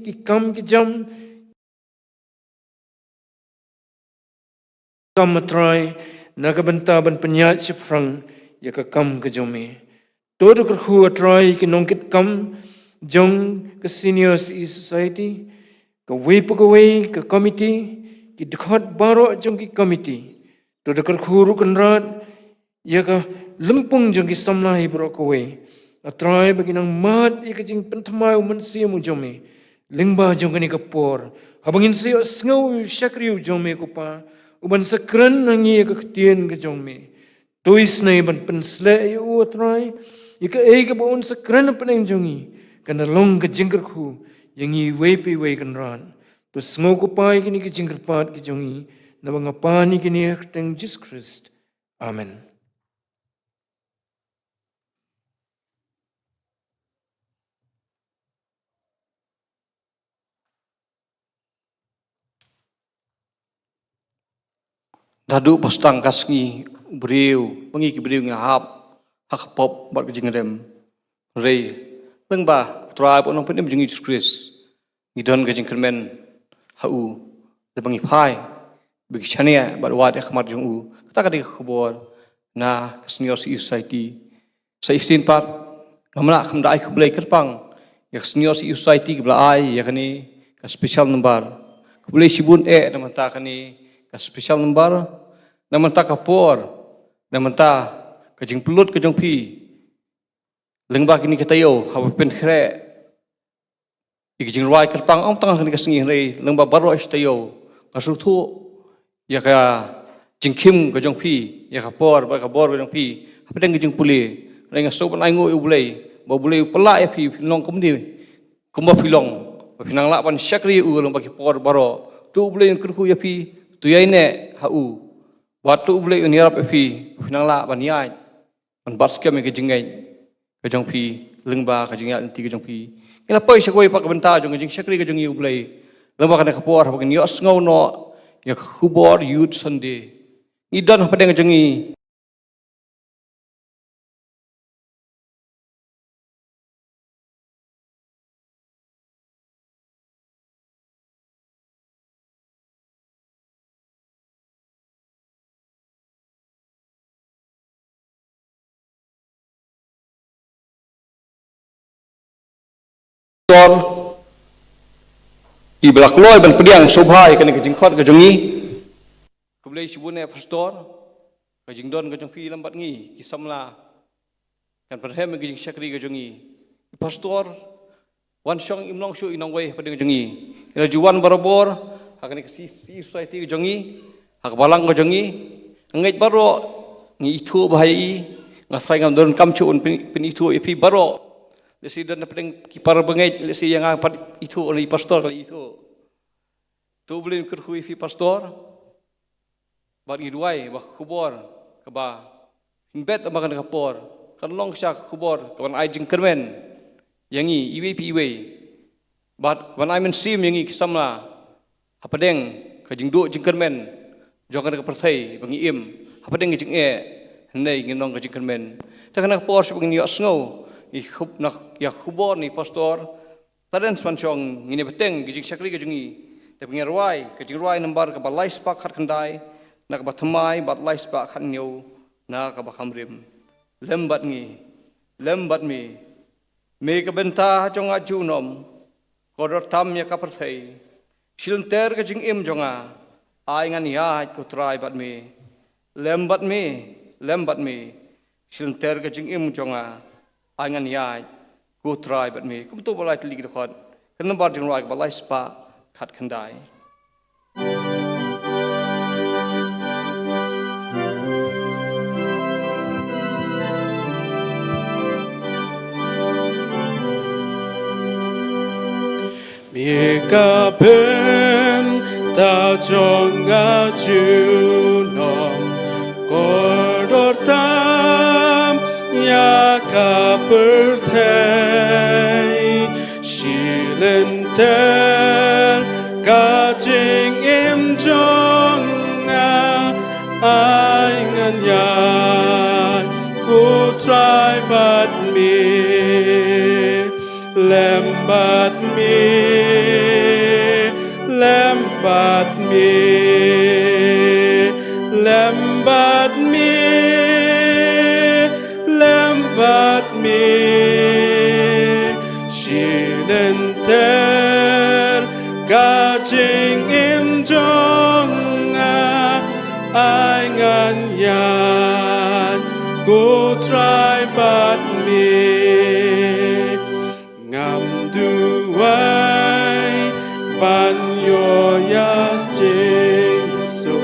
ki kam ki jam kam try nagamenta ban penyat sifrang yaka kam ke jome to dekar khu try ki nongkit kam jong ke seniors e society ka pegawai ke komiti ki dekat baro jong ki komiti to dekar khuru kanrat ya ka lempung jong ki samlai bro kowe atrai baginang mat ya ka jing pentmai uman sia mu jome lingba jong ni kapor habangin sia sngo syakri jome ko pa uban sakran nangi ka ktien ka jome tois nei ban pensle u atrai ya ka ka bon sakran peneng jongi kana long ka jingkar khu yang i wepi we kan ran to sngo ko pai kini ki jingkar pat ki jongi na banga pani kini teng Jesus Christ amen. Dadu pastang kasngi beriu pengi ki beriu ngahap hak pop bat ki jingrem rei lengba tribe onong penem jingi Jesus Christ ngidon ke jingkermen hau lebangi pai bagi chania bat wat khmat jong u kata kadi khobor na senior society sa isin pat ngamla khamdai khublai kerpang ya senior society kblai ya kani ka special number khublai sibun namanta kani ka special number namanta kapor namanta ka jing pelut ka jong pi lengba kini katayo hawa pen khre ikijing rai kerpang ong tang kini kasengi rei lengba baro istayo kasu thu ya ka jingkim ka jong pi ya ka por ba ka bor ka jong pi hapedeng jing puli rei ngaso ban aingo ulei bo bulei pela ya pi long kumdi kumba pilong pinang la ban syakri u lengba ki por baro tu ulei kerku ya pi tu yaine hau watu ulei unirap pi pinang la ban yai ban baskem ke jingai kajong pi lengba kajing ya inti kajong pi kila poi sakoi pak benta jong kajing sakri kajong yu blai lengba kana kapor hapakin yo sngo no ya khubor youth sunday idan hapadeng kajong i i belak loy ban pediang sobhai kana kajing khot ka jongi kublai sibune pastor kajing don ka jong pi lambat ngi ki samla kan perhem kajing syakri ka jongi pastor wan syong imlong syu inong wei padeng jongi ila juwan barobor hakani si society ka jongi hak balang ka jongi ngait baro ngi itu bahai ngasrai ngam don kam chu un pin itu ipi baro lesi dan pedeng kipar bengai lesi yang apa itu oleh pastor kali itu tu boleh kerhui fi pastor bat ngiduai ba khubor ka ba himbet ba kan kapor kan long sha khubor kan ai jing kermen yangi iwe pi iwe bat ban ai men sim yangi kisamla hapadeng ka jing do jing kermen jokan ka perthai bangi im hapadeng jing e nei nginong ka jing kermen ta kan kapor sibang ni asngo i khub nak ya khubor ni pastor taden span chong ngine beteng gijing sakri ka jungi te pengi ruai ka jing ruai nambar ka balai spak khat khandai nak ba thamai bat lai spak khat neu na ka ba khamrim lembat mi me ka benta chong a chu nom kodor tam ya ka perthei shilter ka jing im jonga ai ngan ya ko trai bat mi lembat mi shilter ka jing im jonga ai ngan ya ko trai bat mi kum to balai tli ki khot kan nambar jing ruai ka balai spak khat khandai Mika pen ta jonga junom kodor tam ya ka perthei shilenter ka jing im jonga ai ngan ya ku try but me lembat me shilenter gajing im jonga ai ngan yan go try but me ngam duai ban yo yas jing so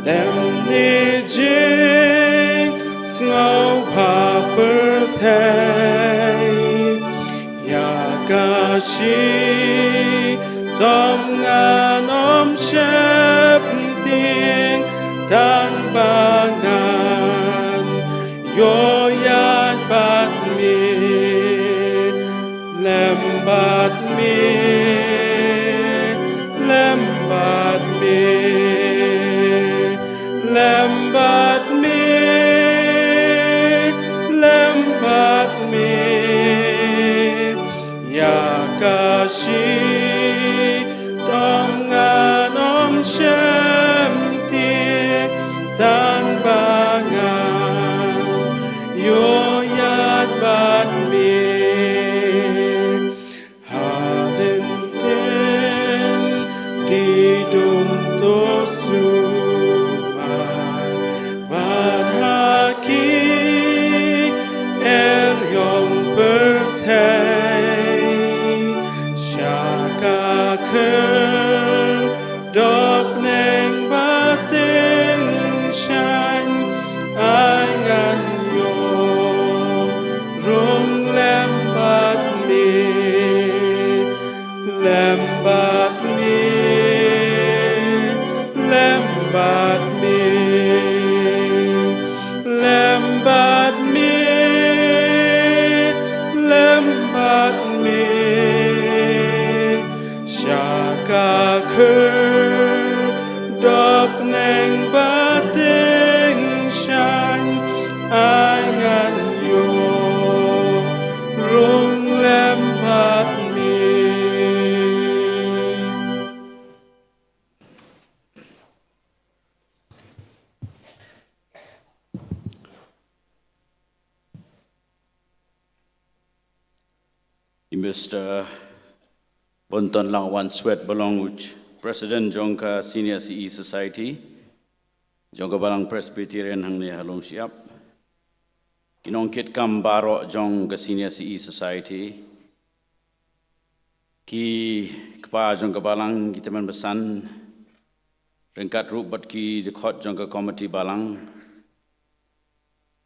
lem ni jing snow pa perthei ya ga shi dom ngan om shep ting dan bangan yo yat bat mi lembat mi ya kashi tangan om shem ti tan bangan yo yat bat mi halen ten di dum to sumai madhaki yong perthei shaka ker dok neng batin shine ai ngan yo rung lembat mi lembat mi lembat mi lembat mi lembat mi shaka ker dok neng bating shine ai ngan yo rung lembat mi Mr. Bonton Langwan Swet Balonguch, President Jongka Senior CE Society, Jongka Balang Presbyterian Hangni Halom Siap, Kinongkit Kam Baro Jongka Senior CE Society, Ki Kpa Jongka Balang Kitaman Besan, Ringkat Rubat Ki Dekot Jongka Committee Balang,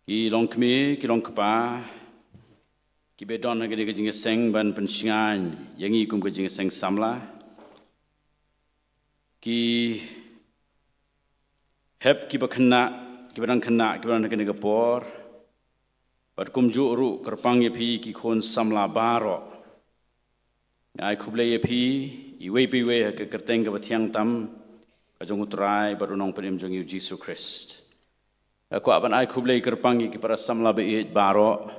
Ki Long Kmi, Ki Long Kpa, Ki bedon ha gede gejing seng ban pensingan yangi kum gejing seng samla ki hep ki ba khna ki ba rang khna ki ba rang kene kapor bat kum ju ru kerpang ye phi ki khon samla baro ngai khuble ye phi I wei pi wei ke kerteng ke bathiang tam ka jong utrai barunong penim jong yu Jesus Christ ko aban ai khuble kerpang ki para samla be e baro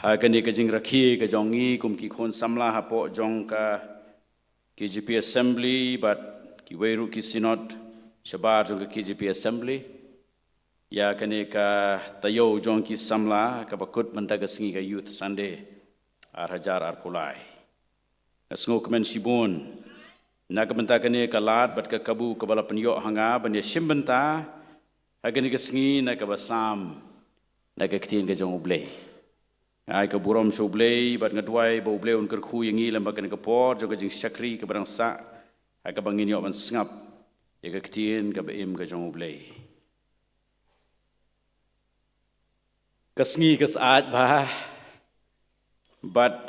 ha kani ka jing rakhi ka jong ngi kum ki khon samla ha po jong ka KGP Assembly but ki wei ru ki synod shabar jong ka KGP Assembly ya kani ka tayo jong ki samla ka bakut mentaga singi ka youth Sunday ar hajar ar pulai asngo kemen sibon naga benta kani ka lat bat ka kabu ka bala penyo hanga ban ya shimbenta hagani ka singi na ka basam na ka ktin ka jong ublei ai ka burom so ublei bat ngadwai ba ublei un ker khu yangi lamba kan ka por jong ka jing sakri ka barang sa ha ka bangin yo ban sngap ya ka ktin ka ba im ka jong ublei kasngi kas aaj ba but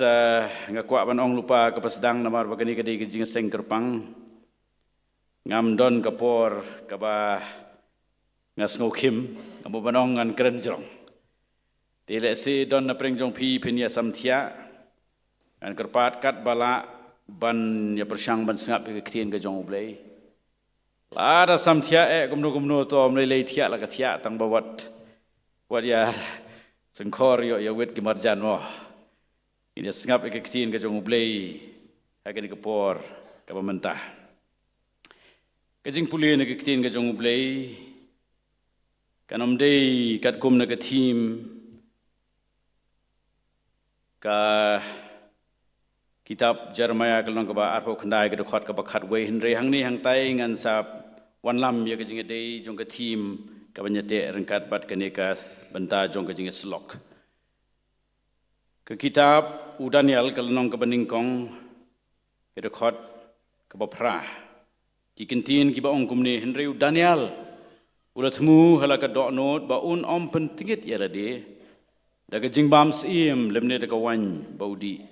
ngakwa ban ong lupa ka pasdang namar bagani ka di jing seng kerpang ngam don ka por ka ba ngasngo kim ngam banong ngan kren jong tile si don na preng jong phi phinia samthia an kerpat kat bala ban ya persang ban sngap ka kthien ka jong ublei la da samthia gumno to mlei lei thia la ka thia tang bawat wat ya sengkor yo wet ki marjan mo ini sengap ke ktin ke jong ublei hagen ke por ke pemerintah ke jing pulih ne ke ktin ke jong ublei kanom dei kat kum ne ke team ka kitab Jeremiah ke long ke ba arpo khandai ke khot ke ba khat wei hinre hang ni hang tai ngan sap wan lam ye ke jing dei jong ke team ka banyate rengkat bat ke ne ka benta jong ke jing slok ke kitab u Daniel ke long ke beningkong ke rekhot ke bapra ki kintin ki ba ong kumne henry u Daniel ulatmu hala ka do not ba un om pentingit ya de daga jingbam sim lemne daga wan baudi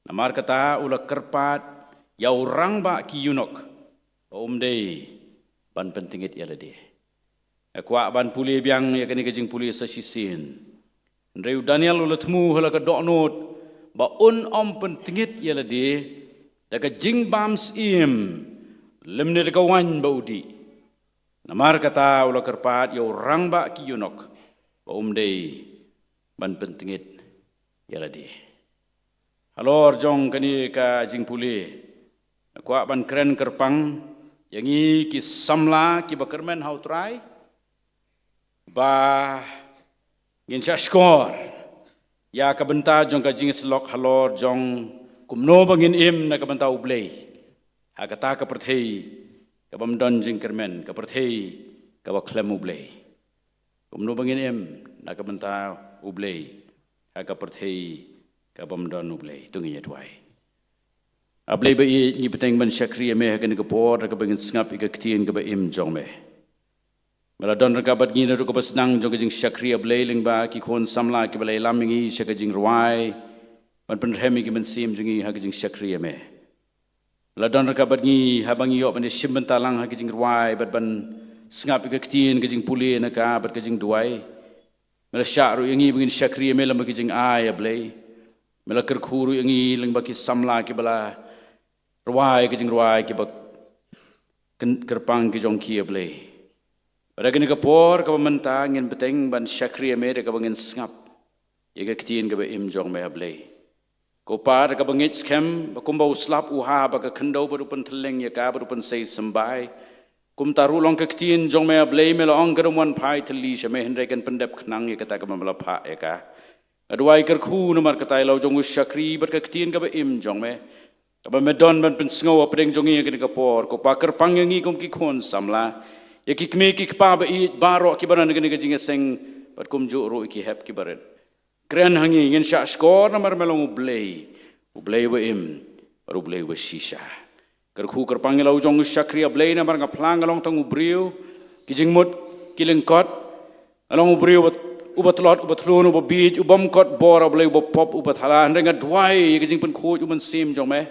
namar kata ula kerpat ya orang ba ki yunok dei ban pentingit ya de akwa ban puli biang ya kani ke jing puli sa sisin Reu Daniel ulatmu hala ka doknot ba un om pentingit yala de daga jingbams im lemne daga wan baudi namar kata ula kerpat yo rang ba ki yunok ba dei ban pentingit yala de halor jong kani ka jing puli kwa ban keren kerpang yangi ki samla ki bakermen hautrai ba ngin syashkor ya ka benta jong ka jing slok halor jong kumno bangin im na ka benta ublei ha kata ka perthei ka bam don jing kermen ka perthei ka ba klem ublei kumno bangin im na ka benta ublei ha ka perthei ka bam don ublei tungi yatwai ablei ba i ni peteng ban syakri me ha ka ni ka por ka bangin sngap i ka ktin ka ba im jong me Mala don rakabat ngina ru ko pasnang jong jing syakria bleiling ba ki khon samla ki balai lamingi syaka jing ruai ban pen remi ki men sim jingi ha jing syakria me la don rakabat ngi habangi yo ban sim talang ha jing ruai bat ban sngap ki ktin ki jing puli na ka bat ki jing duai mala syaru yangi bingin syakria me lam ki jing ai blei mala kerkhuru yangi ling ba ki samla ki bala ruai ki jing ruai ki ba kerpang ki jong ki blei pada kini kapor ka pementa ngin beteng ban syakri ame ka bangin sngap ye ka ktin ka ba im jong me ablei ko par ka bangit skem ba kumba uslap uha ba ka khandau ba rupan thleng ye ka ba rupan sei sambai kum taru long ka ktin jong me ablei me long ka wan phai thli shame henre kan pendep khnang ye ka ta ka mamla pha ye ka adwai kar khu numar ka tai lo jong syakri ba ka ktin ka ba im jong me ka ba medon ban pen sngo apeng jong ye ka kapor ko pa kar pangngi kom ki khon samla ya ki kme ki kpa ba i baro ki baran ngene gajing seng pat kum ju ro ki hep ki baran kren hangi ngin sha skor namar melong ublei wa im ublei wa shisha kar khu kar pangelo jong shakri ublei namar nga plang along tang ubriu ki jing mut ki lengkot along ubriu ubatlot ubatlon ubabij ubam kot bor ublei ubapop ubathala nga dwai ki jing pen khu uban sim jong me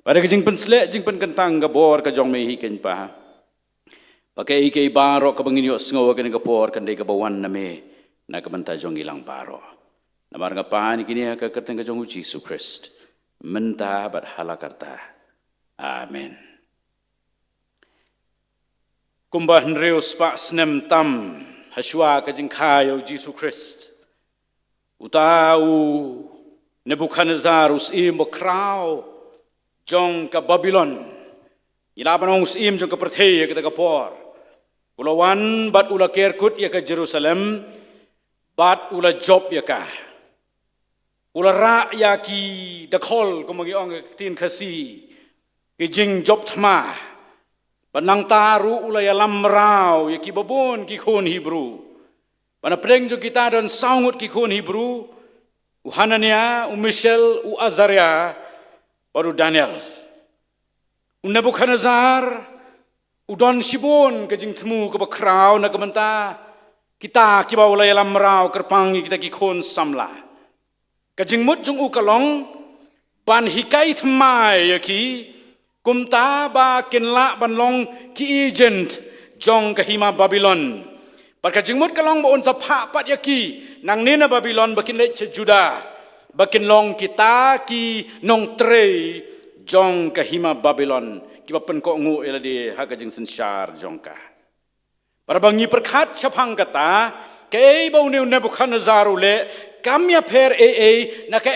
pada ki jing pen sle jing pen kentang ga bor ka jong me hi ken pa Pakai ikai baro ka bangin yo sngo ka ni kapor kan dei ka bawan na me na ka banta jong ilang baro. Namar nga pani kini ka kerteng ka jong Jesus Christ. Menta bat halakarta. Amen. Kumbah nreus pa snem tam haswa ka jing kayo Jesus Christ. Utau Nebuchadnezzar usim bokraw jong ka Babylon. Ilaban usim jong ka perthaya kita kapor. Ulawan bat ula Kerkut ya ka Jerusalem, bat ula Job ya ka. Ula ra ya ki dakol kumagi ong tin kasi ki jing Job thma. Panang taru ula ya lamrau ya ki babon ki khon Hebrew. Pana preng jo kita dan saungut ki khon Hebrew. U Hanania, u Mishael, u Azaria, baru Daniel. U Nebuchadnezzar, udon sibon ke jing temu ke bakrau na kementa kita kiba ulai lam rau kerpangi kita ki khon samla ke jing mut jung u kalong ban hikai thmai ya ki kumta ba kinla ban long ki agent jong ke hima Babylon par ke jing mut kalong ba on sa pha pat ya ki nang nina Babylon bakin le Juda bakin long kita ki nong tre jong ke hima Babylon kiba pen ko ngu ela di haga jing sensar jongka para bangi perkhat chapang kata ke bau ne Nebuchadnezzar ule kamya pher na ke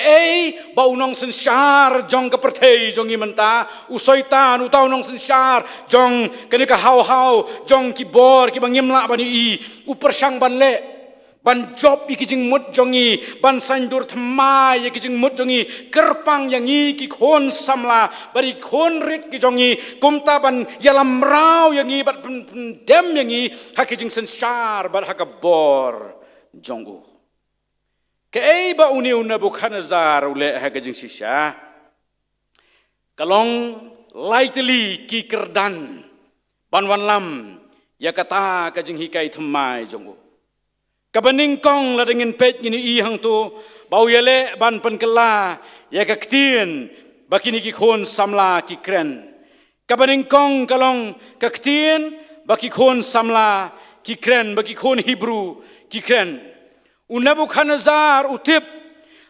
bau nong sensar jong ka perthei jong imenta u soitan u tau nong sensar jong kene ka hau jong ki bor ki bangimla bani i u persang ban le ban Job ki jing mut jongi ban sandur thmai ki jing mut jongi kerpang yang i ki khon samla bari khon rit ki jongi kumta ban yalam rau yang i bat dem yang i ha ki jing sensar bat ha ka bor jongu ke ba uni Nebuchadnezzar ule ha ka jing sisha kalong lightly ki kerdan ban wan lam ya kata ka jing hikai thmai jongu kabaning kong la dengan pet ini i hang tu bau yele ban penkela ya ka ktien bakini ki khon samla ki kren kabaning kong kalong ka ktien baki khon samla ki kren baki khon Hebrew ki kren Nebuchadnezzar utip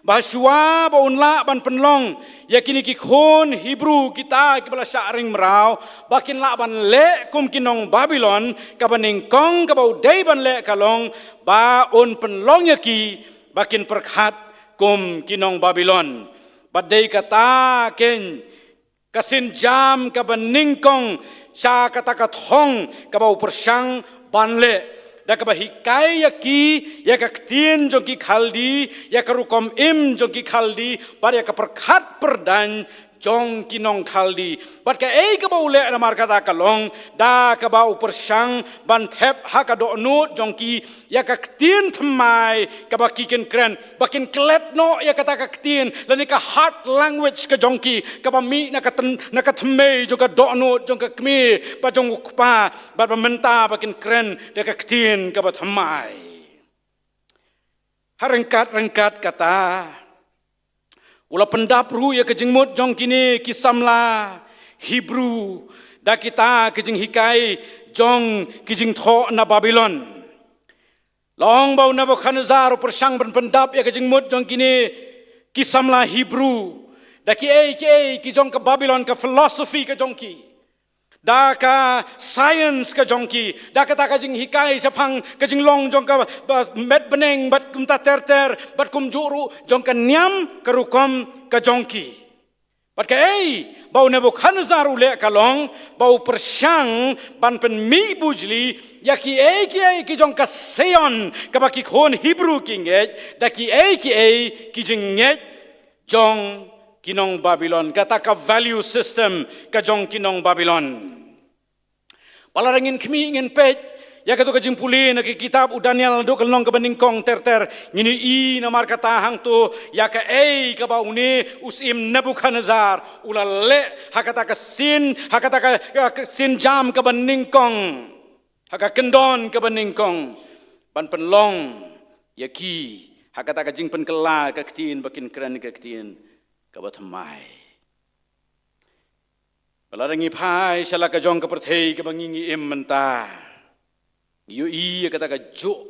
bahwa ba unla ban penlong yakini ki khon Hebrew kita ki bala syaring merau bakin la ban le kum kinong Babylon kabaning kong kabau dei ban le kalong ba on penlong yaki bakin perkhat kum kinong Babylon badai kata ken kasin jam kabaning kong sa kata kathong kabau persang ban le da ka bahikai yaki ya ka ktien jong ki khaldi ya ka rukom im jong ki khaldi par ya ka perkhat perdan jong kinong khaldi bat ka ka baule na mar kata kalong da ka ba upersang ban thep ha ka do no jong ki ya ka ktien thmai ka ba ki ken kren bakin klet no ya kata ka ktien lani ka heart language ka jong ki ka ba mi na ka thmei jong ka do no jong ka kmi ba jong ukpa ba menta bakin kren da ka ktien ka ba thmai harengkat kata ula pendapru ya kejing mut jong kini kisamla Hebrew da kita kejing hikai jong kejing tho na Babylon long bau Nebuchadnezzar persang pendap ya kejing mut jong kini kisamla Hebrew da ki jong ke Babylon ke philosophy ke jong ki da ka science ka jongki da ka ta ka jing hikai sapang ka jing long jong ka met beneng bat kum ta ter bat kum juru jong ka nyam ka rukom ka jongki bat ka bau Nebuchadnezzar ule ka long bau persyang ban pen mi bujli ya ki ki jong ka seon ka ba ki khon Hebrew kinget da ki ki jing nget jong kinong Babylon kata ka value system ka jong kinong Babylon palarangin kemi ingin pet ya katu ka jing puli na ki kitab u Daniel do kalong ka baning kong ter ngini i na mar kata hang tu ya ka ka ba uni usim Nebuchadnezzar ulale hakata ka sin jam ka baning kong haka kendon ka baning kong ban penlong ya ki hakata ka jing pen kela ka ktin bakin kran ka ktin kabat mai Palarangi pai sala ka jong ka perthei ka bangingi im menta. Yu i kata ka jo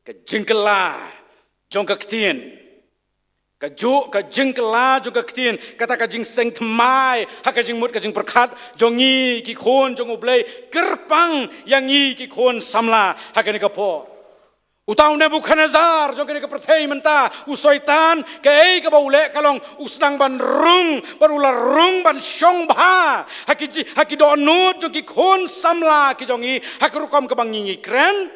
ka jengkela jong ka ktien. Ka jo ka jengkela jong ka ktien kata ka jing seng thmai ha ka jing mut ka jing perkhat jong i ki khon jong ublei kerpang yang i ki khon samla ha ka ni ka po. Utau Nebukadnezar jong kini ke perthei menta usoitan ke ei ke baule kalong usnang ban rung barula rung ban syong bha haki donut jong ki khon samla ki jong i hakrukom ke bangingi kren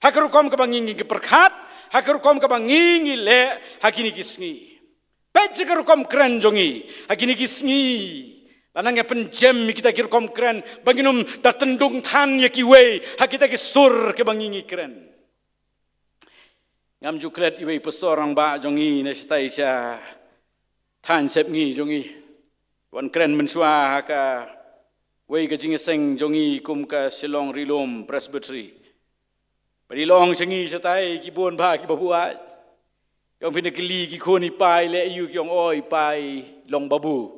hakrukom ke bangingi ke perkhat hakrukom ke bangingi le hakini kisngi pet hakrukom kren jong i hakini kisngi lanangnya penjem kita kirkom kren banginum datendung tan ya ki wei hakita ki sur ke bangingi kren. Ngam juklet iwe pesorang ba jongi nestai sya tan sep ngi jongi wan kren mensua ka wei ka jingeseng jongi kum ka Shillong Rilom Presbytery parilong sengi setai ki bon ba ki babua yong pinakili ki khoni pai le yu kyong oi pai long babu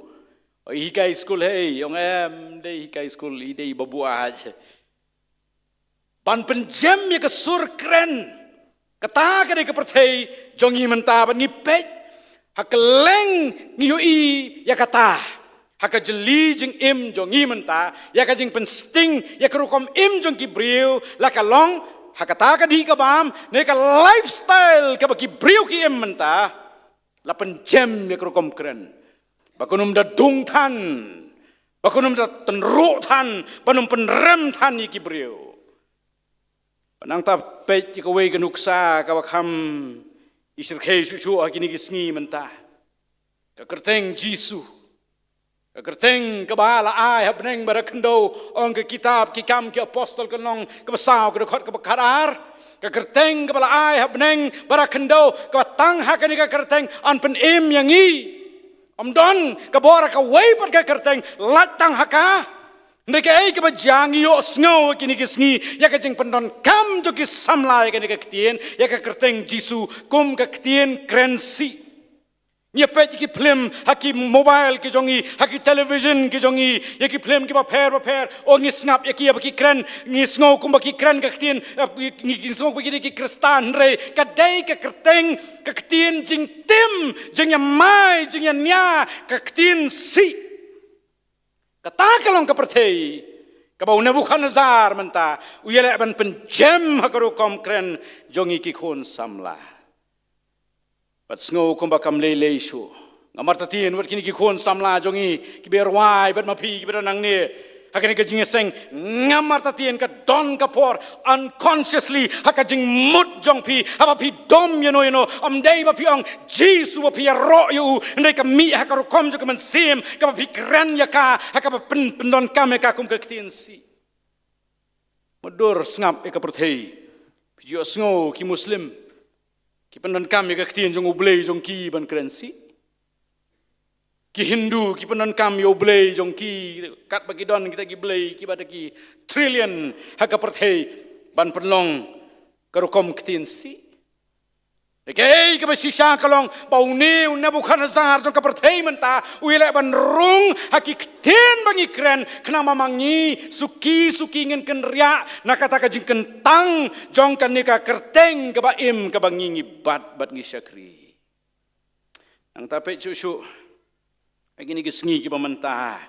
oi hikai school hey yong em dei hikai school i dei babua ban penjem ya ka sur kren kata kene ke perthei jongi menta ban ngipet hakeleng ngiyui ya kata hakajeli jing im jongi menta ya ka jing pensting ya kerukom im jong kibriu la kalong hakata ka di ka bam ne ka lifestyle ka bagi briu ki im menta la penjem ya kerukom keren bakunum da dung tan bakunum da tenru tan banum penrem tan ki briu Nang ta pet ka wei ka nuksa ka wakham isir khei su akini kisngi menta ka kerteng Jisu ka kerteng ka bala ai habneng barakndo ong ka kitab ki kam ki apostol ka nong ka basaw ka khot ka bakarar ka kerteng ka bala ai habneng barakndo ka tang hakani ka kerteng an pen im yangi amdon ka bora ka wei pat ka kerteng latang haka Mereka ay kabajang iyo sngo kini kisngi ya kajeng pendon kam jo kis samlai kini kaktien ya ka kerteng Jisu kum kaktien krensi. Nya pet ki film haki mobile ki jongi haki television ki jongi ya ki film ki paper o ngi snap ya ki ya ki kren ngi sngo kum ki kren kaktien ngi sngo ki kristan re kadai ka kerteng kaktien jing tim jing ya mai jing ya nya kaktien si. Kata kalong keperthei kabau Nebukadnezar menta uyele ban penjem hakarukom kren jongi ki khon samla bat sngo kum bakam lele isu ngamar tatien wat kini ki khon samla jongi ki berwai bat mapi ki beranang ne hakani ka jingeseng ngamar tatien ka don ka por unconsciously hakajing mut jong pi apa pi dom yeno amdei ba pi ong Jisu ba pi ro yu ndai ka mi hakarukom jo ka man sim ka pi kren ya ka hakaba pendon kame ka kum ka ktien si modur snap e ka perthei pi jo sngo ki muslim ki pendon kame ka ktien jong ublei jong ki ban kren si ki Hindu ki pendon kam yo blei jong ki kat bagi don kita ki blei ki bada ki trillion haka perthei ban penlong karukom ktien si Rekei ke besisa kalong bauni Nebukadnezar jong ka perthei menta uile ban rung haki ktien bangi kren kena mamangi suki ngin ken ria nakata ka jing kentang jong kan nika kerteng ka baim ka bangi bat ngi syakri ang tape cucu Agini kisngi ki pamenta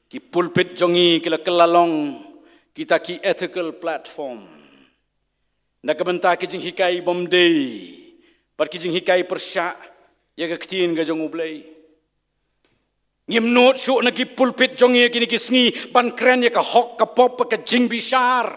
ki pulpit jongi kila kelalong kita ki ethical platform na kabenta ki jing hikai bomdei par ki jing hikai persya ya ka ktin ga jong ublei ngimnot syu na ki pulpit jongi kini kisngi ban kren ya ka hok ka pop ka jing bishar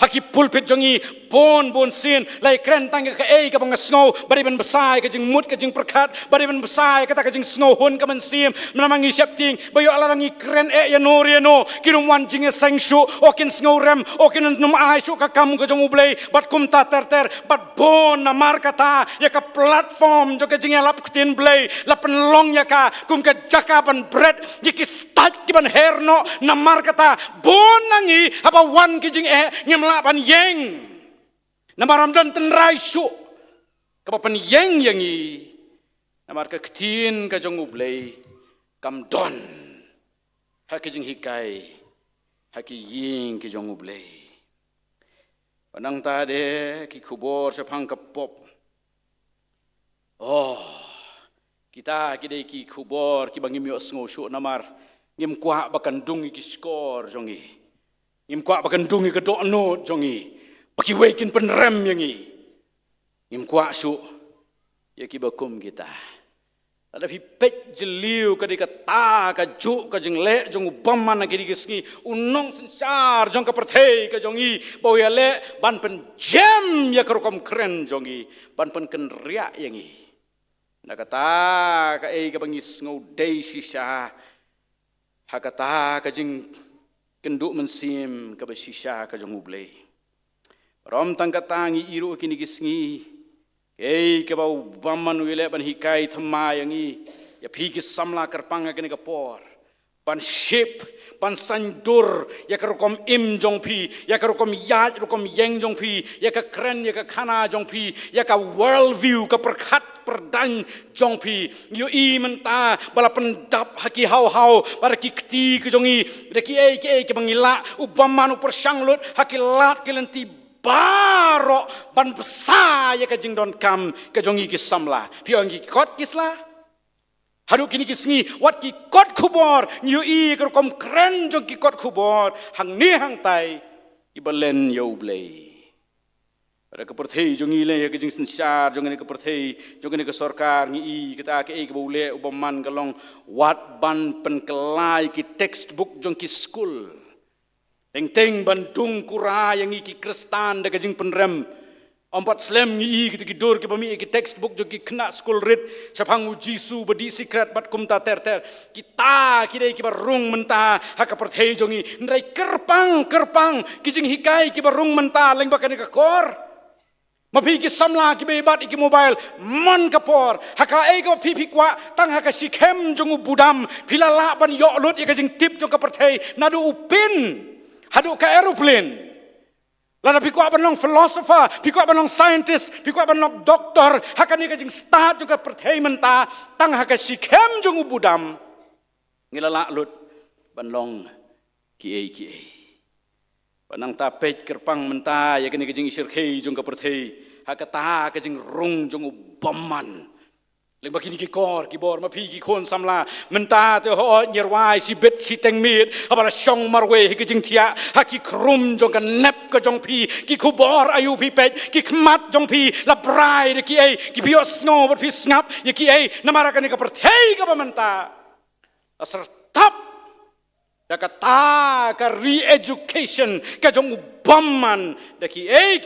haki pulpit jongi bon sin lai kren tang ka ei ka bang snow bari ban besai ka jing mut ka jing perkat bari ban besai ka ta ka jing snow hun ka man sim menamangi siap ting bayo alarangi kren ya no kinum wan jing seng shu okin snow rem okin num ai shu ka kam ka jong ublei bat kum ta ter bat bon na mar kata ya ka platform jo ka jing lap ktin blei la pen long ya ka kum ka jaka ban bread jiki start ki ban herno na mar kata bon nangi apa wan ki jing nyam pan yeng namaram dan tenrai su kapan yeng yangi namar ka ktin ka jong ublei kam don hak jing hikai hak ying ki jong ublei panang ta de ki khubor sapang kapop oh kita kidai ki khubor ki bangim yo sngo shu namar ngim kwa bakan dungi ki skor jongi ngim kwa bakan dungi ke do no jongi baki wekin penrem yangi ngim kwa shu ya ki bakum kita ada pipet jeliu ka dikata ka ju ka jengle jong ubamman na gidi gisngi unong sensar jong ka perthei ka jongi bau ya le ban pen jam ya kerokom keren jongi ban pen ken ria yangi nakata ka ka bangis ngau dei shisha hakata ka jing kenduk mensim ka shisha ka jong ublei rom tangkatangi iru kini gisngi ke bau baman wile ban hikai thama yangi ya phiki samla karpanga kene ka por ban ship ban sandur ya karokom im jong phi ya karokom yaj rokom yeng jong phi ya ka kren ya ka khana jong phi ya ka world view ka perkhat perdan jong phi yo I menta bala pendap haki hau para ki kti ke jongi de ki ke bangila ubaman upar sanglut haki lat kelenti baro ban besar ya kajing don kam kajongi ki samla piangi kot kisla haru kini kisngi wat ki kot khubor nyu I kom kren jong ki kot khubor hang ni hang tai ibalen yo blei ada keperthei jongi le ya kajing sensar jongi ke perthei jongi ke sarkar ngi kita ke bole ubaman kalong wat ban pen kelai ki textbook jong ki school Teng Bandung kura yang iki Kristan da kajing penrem empat slam ngi gitu kidur ki pami ki textbook jo ki kena school read sapang Jisu bedi secret bat kumta ter kita kidai ki barung menta haka perthei jongi ndrai kerpang kijing hikai ki barung menta leng bakane ka kor mapi ki samla ki bebat iki mobile man kapor haka ko pipi kwa tang haka sikhem jongu budam pilala ban yo lut ya kajing tip jong ka perthei nadu upin haduk ka aeroplane lada pikwa banong philosopher pikwa banong scientist pikwa banong doktor hakani kajing start juga pertainment ta tang haka sikhem jong ubudam ngilala lut banlong ki panang ta pej kerpang menta ya kani kajing isir khei jong ka perthei haka ta kajing rung jong ubamman leng bakini ki kor ki bor ma phi ki khon samla menta te ho nyerwai si bet si teng mit abala shong marwe ki jing thia ha ki krum jong kan nep ka jong phi ki khubor ayu phi pet ki khmat jong phi la brai ki ai ki bio snow but phi snap ye ki ai namara kan ka perthei ka menta asar tap ya kata ka re-education ka jong ubamman da ki ai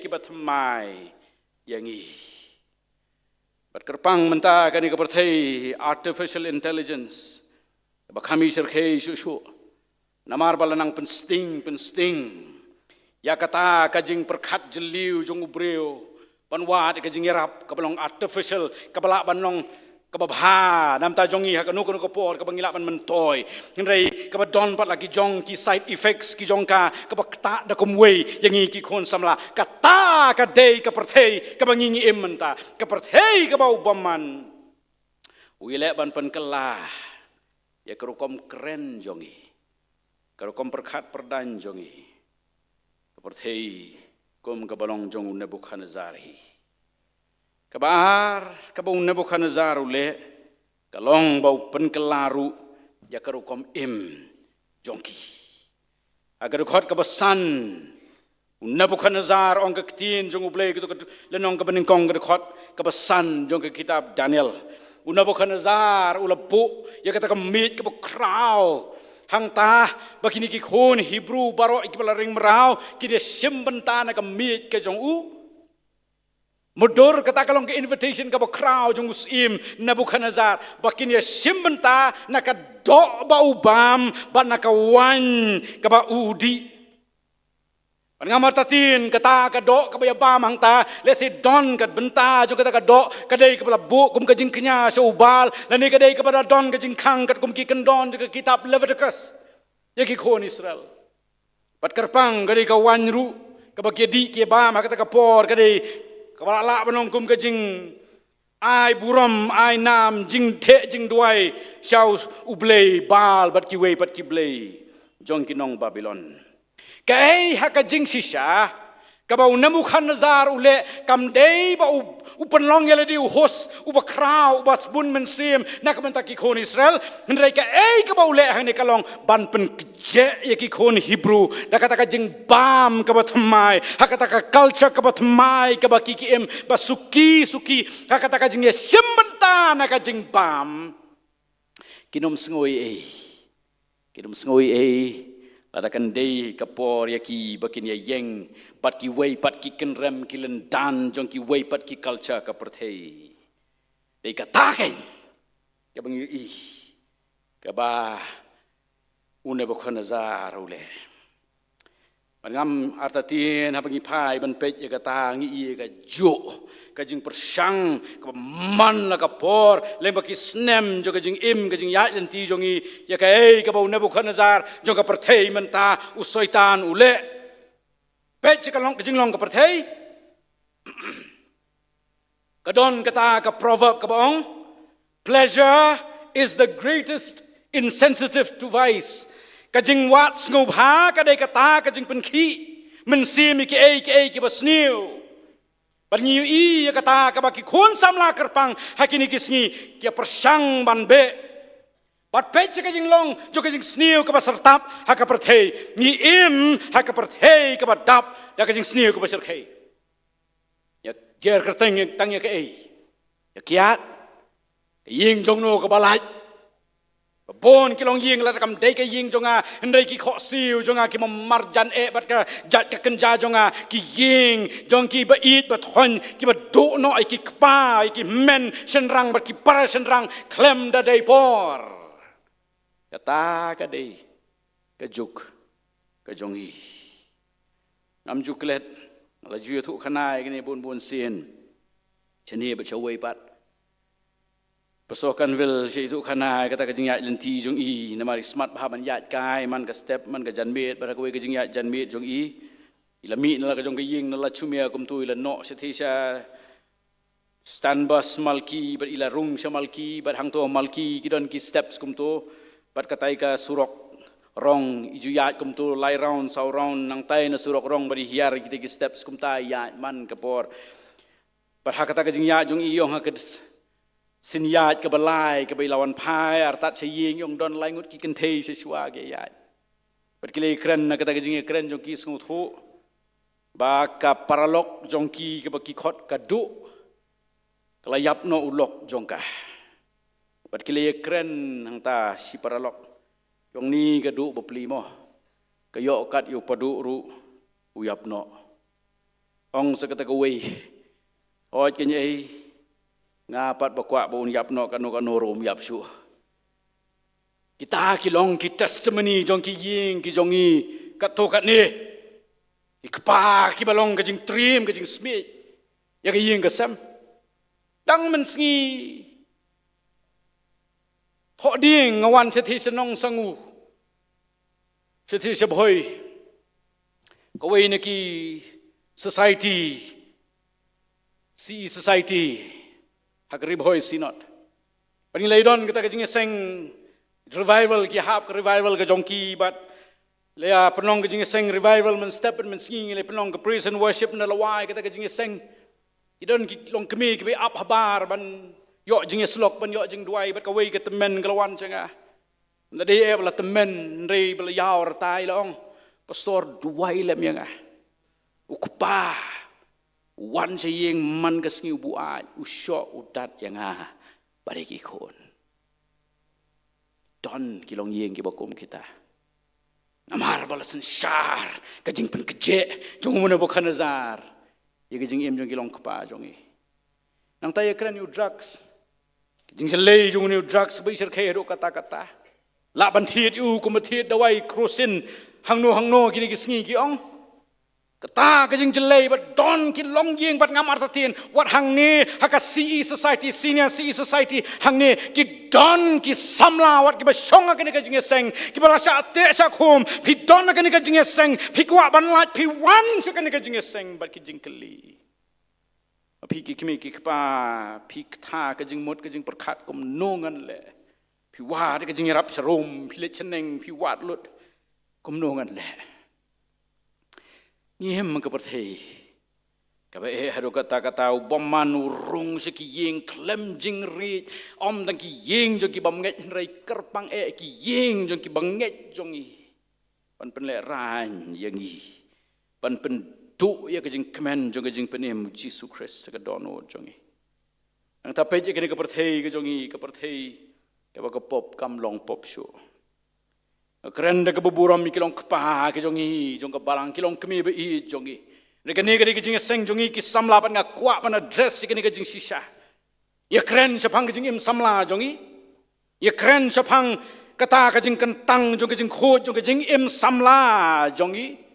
ki batmai yangi Bat kerpang menta kani keperthei artificial intelligence. Ba kami serkhei shu. Namar balanang pensting. Ya kata kajing perkhat jeliu jong ubreu. Banwat kajing yarap kabalong artificial kabala banong kababha nam ta jongi hakanu kono kopor kabangila ban mentoy ngrei kabadon pat lagi jong ki side effects ki jongka kabakta da komwei yangi ki khon samla kata ka dei ka perthei kabangi imenta ka perthei ka bau baman wile ban pen kelah ya kerukom keren jongi kerukom perkhat perdan jongi ka perthei kom kabalong jong Nebuchadnezzar Kabar kabau Nebuchadnezzar ule kalong bau pen kelaru ya kerukom im jongki agar khot kabasan Nebuchadnezzar ong ketin jong uble gitu lenong kebeningkong khot kabasan jong ke kitab Daniel Nebuchadnezzar ulabu ya kata kemit ke kraw hang ta bakini ki khon Hebrew baro ikbala ring merau ki de simbenta na kemit ke jong Mudur kata kalong ke invitation ka crowd jong usim Nebuchadnezzar bakin ya simbenta naka do ba ubam ba naka wan ka ba udi ngamar tatin kata ka do ka ba bam hang ta le si don ka benta jong kata ka do ka dei ka bala bu kum ka jing knya so ubal lani ka dei ka ba don ka jing khang ka kum ki kendon ka kitab Leviticus ya ki khon Israel pat kerpang ka dei ka wan ru ka ba ki di ki bam ka ta ka por ka dei Kabala banong kum kajing ai buram ai nam jing the jing duai shau ublei bal bat ki wei bat ki blei jong kinong Babylon kai haka jing sisa kabau Nebuchadnezzar ule kam dei ba upan long yele di hos uba krau uba sbun mensim nak mentak ki kon Israel hendrai ka kabau le hane kalong ban pen je ye ki kon Hebrew da kata ka jing bam ka batmai hakata ka culture ka batmai ka ba ki em ba suki hakata ka jing ye simbenta na ka jing bam kinom sngoi ladakan dei kapor yaki bakin ya yeng pat ki wei pat ki kenrem ki lendan jong ki wei pat ki culture ka perthei dei kataken ka bang i ka ba Nebuchadnezzar ule mangam artatien ha bangi phai ban pej ya kata ngi i ka jo ka jing persang ka man la ka por lemba ki snem jo ka jing im ka jing ya lenti jongi ya ka ka bau Nebuchadnezzar jong ka perthei menta usoitan ule pej ka long ka jing long ka perthei ka don kata ka proverb ka baong pleasure is the greatest insensitive to vice ka jing wat sngub ha ka dei kata ka jing penki mensim ki ki basniu ban ngiu i kata ka baki khon samla kerpang hakini kisngi kia persang ban be bat pech ka jing long jo ka jing sniu ka basartap ha ka perthei ngi im ha ka perthei ka badap da ka jing sniu ka basarkhei ya jer kerteng tang ya ka ya kiat ying jong no ka balai bon kilong ying la kam dei ka ying jonga ndai ki kho siu jonga ki marjan bat ka jat ka kenja jonga ki ying jong ki ba it ba thon ki ba do no ai ki kpa ai ki men senrang ba ki para senrang klem da dei por kata ka dei ka juk ka jongi nam juk let la ju thu khanai ki ni bun sin chani ba chawai pat pasokan vil si itu kana kata kajing yat lenti jong i namari smart bahaban yat kai man ka step man ka janmet bara kwe kajing yat janmet jong i ilami nala ka jong ka ying nala chumia kum tu ila no sethi sa stand bus malki bar ila rung sa malki bar hang to malki kidon ki steps kum tu bar katai ka surok rong iju yat kum tu lai round sau round nang tai na surok rong bari hiar ki steps kum tai yat man ka por bar hakata kajing yat jong i yong ha sin yat ka balai ka bailawan phai artat saying yong don lai ngut ki kan thei se suwa ge yat pat kile kran na kata jing kran jong ki sngu thu ba ka paralok jong ki ka ba ki khot ka du kala yap no ulok jong ka pat kile kran hang ta si paralok yong ni ka du ba pli mo ka yo kat yu padu ru u yap no ong sa kata ka wei oj ken ei ngapat bakwa bun yap no kanu rom yap su kita kilong ki testimony jong ki ying ki jongi kat to kat ni ikpa ki balong ka jing trim ka jing smith ya ki ying ka sam dang men sngi tho ding ngawan sethi senong sangu sethi sebhoi ko wei ne ki society hakrib hoi sinot pani leidon kita kajing seng revival ki hap ka revival ka jongki bat lea penong kajing seng revival men step men singing le penong ka praise and worship na lawai kita kajing seng idon ki long kemi ki up habar ban yo jing slok ban yo jing duai bat ka wei ka temen galawan changa na de e bla temen re bla yaw tai long pastor duai lem yang ukpa wan saying man kas ngiu buat usyo udat yang bari ki khon don kilong yeng ki bakum kita namar balasan syar kajing pen keje jong mun Nebuchadnezzar ye kajing em jong kilong kpa jongi nang tay kran you drugs kajing selei jong you drugs bai ser khe ro kata la ban thiet u kum thiet dawai cruisin hangno kini ki sngi ki ong kata kajing jelai bat don ki long yeng bat ngamar tatin wat hang ne haka CE society senior CE society hang ne ki don ki samla wat ki basong ka ni kajing seng ki balasa te sa khum ki don ka ni kajing seng ki kwa ban lat pi wan sa ka ni kajing seng bat ki jingkeli พี่กิkimi ki kpaพี่ท่าก็จึงหมดก็จึงประคัดก็มโนงันแหละพี่วาดก็จึงรับสรมพี่เล็กชนเองพี่วาดลุดก็มโนงันแหละเงี้ยมันก็ประเทศกับฮารุกตากาบอมมันรุงสกิยิงเคลมจิงรีอมดังกิยิงจงกิบังเงจไรกระปังกิยิงจงกิบังเงจจงอีปันเป็นเลรานยังอีปันเป็นดุya kajing kemen jong kajing penem Yesus Kristus ka dono jongi ang tapet ya kini ka perthei ka jongi ka perthei ka ba ka pop kam long pop show keren da ka buburam mi kilong kpa ka jongi jong ka balang kilong kemi be i jongi re kani ka kajing seng jongi ki samla pan nga kwa pan address kini kajing sisa ya keren sapang kajing im samla jongi ya keren sapang kata kajing kentang jong kajing khot jong kajing im samla jongi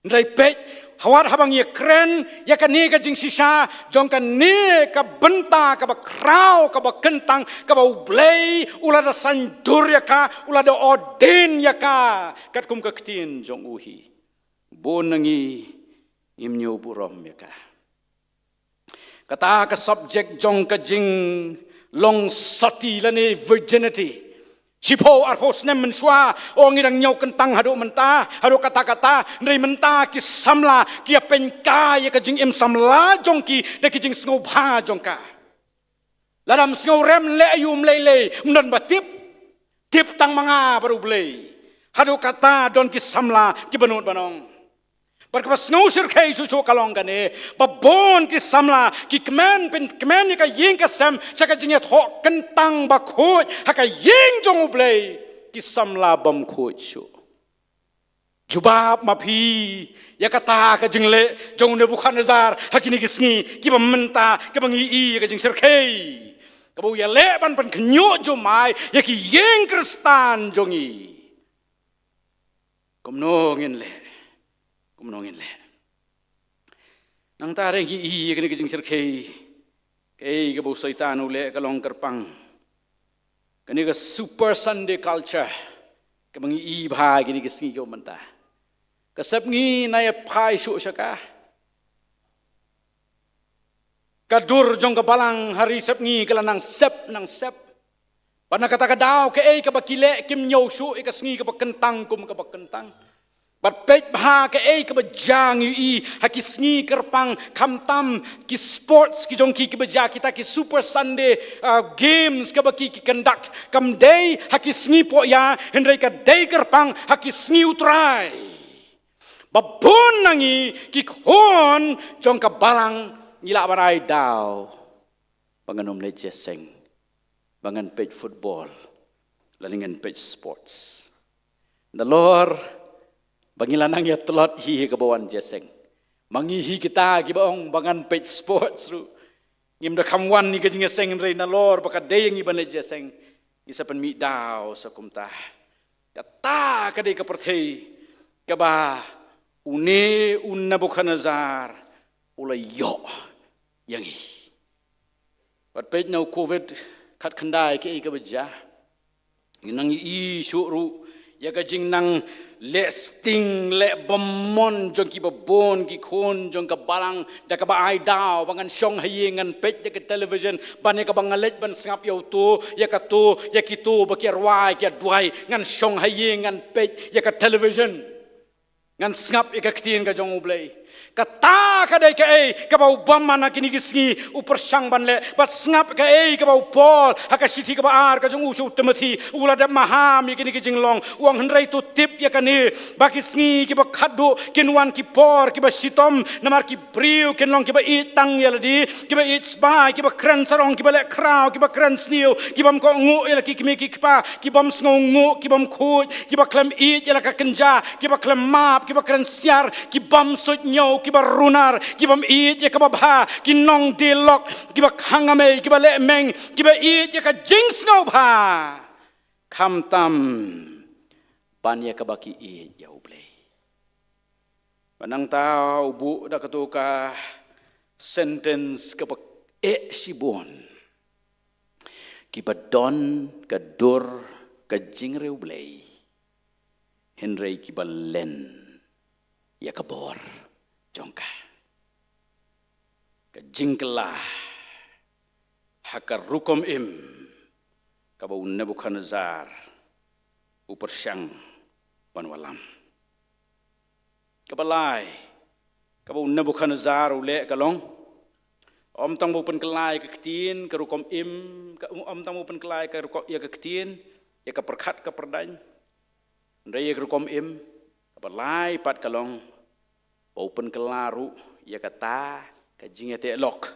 ndai pet hawat habang ye kren ya kani ka jing sisa jong kan ni ka benta ka ba krau ka ba kentang ka ba ublei ula da sandur ya ka ula da odin ya ka kat kum ka ktin jong uhi bonangi imnyo burom ya ka kata ka subject jong ka jing long sati lani virginity Sipo arhos nem mensua ong irang nyau kentang hadu menta hadu kata-kata nri menta ki samla ki penka ya ka jing im samla jongki de ki jing sngo bha jongka laram sngo rem le yum lele mnan batip tip tang manga baru blei hadu kata don ki samla ki banut banong Perkapas ngusir kay susu kalong gani, babon ki samla ki kemen ni ka ying ka sem saka jingya thok kentang bakut haka ying jong ublay ki samla bam kut su. Jubab mapi ya kata ka jingle jong Nebuchadnezzar hakini ki sngi ki bamenta ki bangi i ka jing sir kay. Kabu ya le ban pan knyo jomai ya ki ying kristan jongi. Kumnongin le. Kumnongin le. Nang tare ki i kini kijing sir kay ka bu saitan ule ka long kerpang. Kani ka super Sunday culture ka mangi i bha kini ki singi ko manta. Ka sap ngi na ya phai su saka. Ka dur jong ka balang hari sap ngi kala nang sep. Pana kata ka daw ka ka bakile kim nyaw su ka singi ka bakentang kum ka bakentang. Pet bha ka ka bajang yu haki kerpang kamtam ki sports ki jongki ki baja kita ki super Sunday games ka baki ki conduct kam day haki po ya hendrai ka day kerpang haki utrai babon nangi ki khon jong ka balang ngila barai daw banganom le jeseng bangan page football lalingan page sports the Lord Bangilanang ya telot hi kabawan jeseng. Mangihi kita gibaong bangan page sports ru. Ngim da kamwan ni kajing seng rei na lor baka deyang iban jeseng. Isa pan mi daw sa kumta. Kata kadai ka perthei kaba une Nebuchadnezzar ulay yo yangi. Pat page no COVID kat kandai ke ka baja. Nang i syuru ya kajing nang le sting le bomon jong ki babon ki khon jong ka barang da ka ba ai daw bangan song hayengan pet da ka television ban ka bangalet ban sngap yo tu ya ka tu ya ki tu ba ki rwai ki duai ngan song hayengan pet ya ka television ngan sngap ya ka ktin ka jong ublay kata kadai ka bau bamana kini kisngi upar sang banle bat sngap ka bau pol haka sithi ka baar ka jong usu temati ula da maham kini kijing long uang hendrai tu tip ya kani baki sngi ki ba khadu kinwan ki por ki ba sitom namar ki briu kin long ki ba itang ya ladi ki ba its ba ki ba kran sarong ki ba le krau ki ba kran sniu ki bam ko ngu ya ki kimi ki pa ki bam sngongu ki bam khut ki ba klem it ya ka kenja ki ba klem map ki ba kran siar ki bam sut nyau ki ba runar ki bam it ya ka ba bha ki nong dilok ki ba khangame ki ba le meng ki ba it ya ka jings ngau bha kham tam ban ya ka ba ki it ya uble banang tau bu da ka tu ka sentence ka ba sibon ki ba don ka dur ka jingre uble henrei ki ba len ya ka bor jongka ka jingkala haka rukom im ka bau Nebukadnezar upersyang panwalam kabalai ka bau Nebukadnezar ule kalong om tang bau penkelai ka ketin ka rukom im ka om tang bau penkelai ka rukom ya ka ketin ya ka perkat ka perdany ndai ya rukom im kabalai pat kalong bau penkelaru ya kata ka jingete lok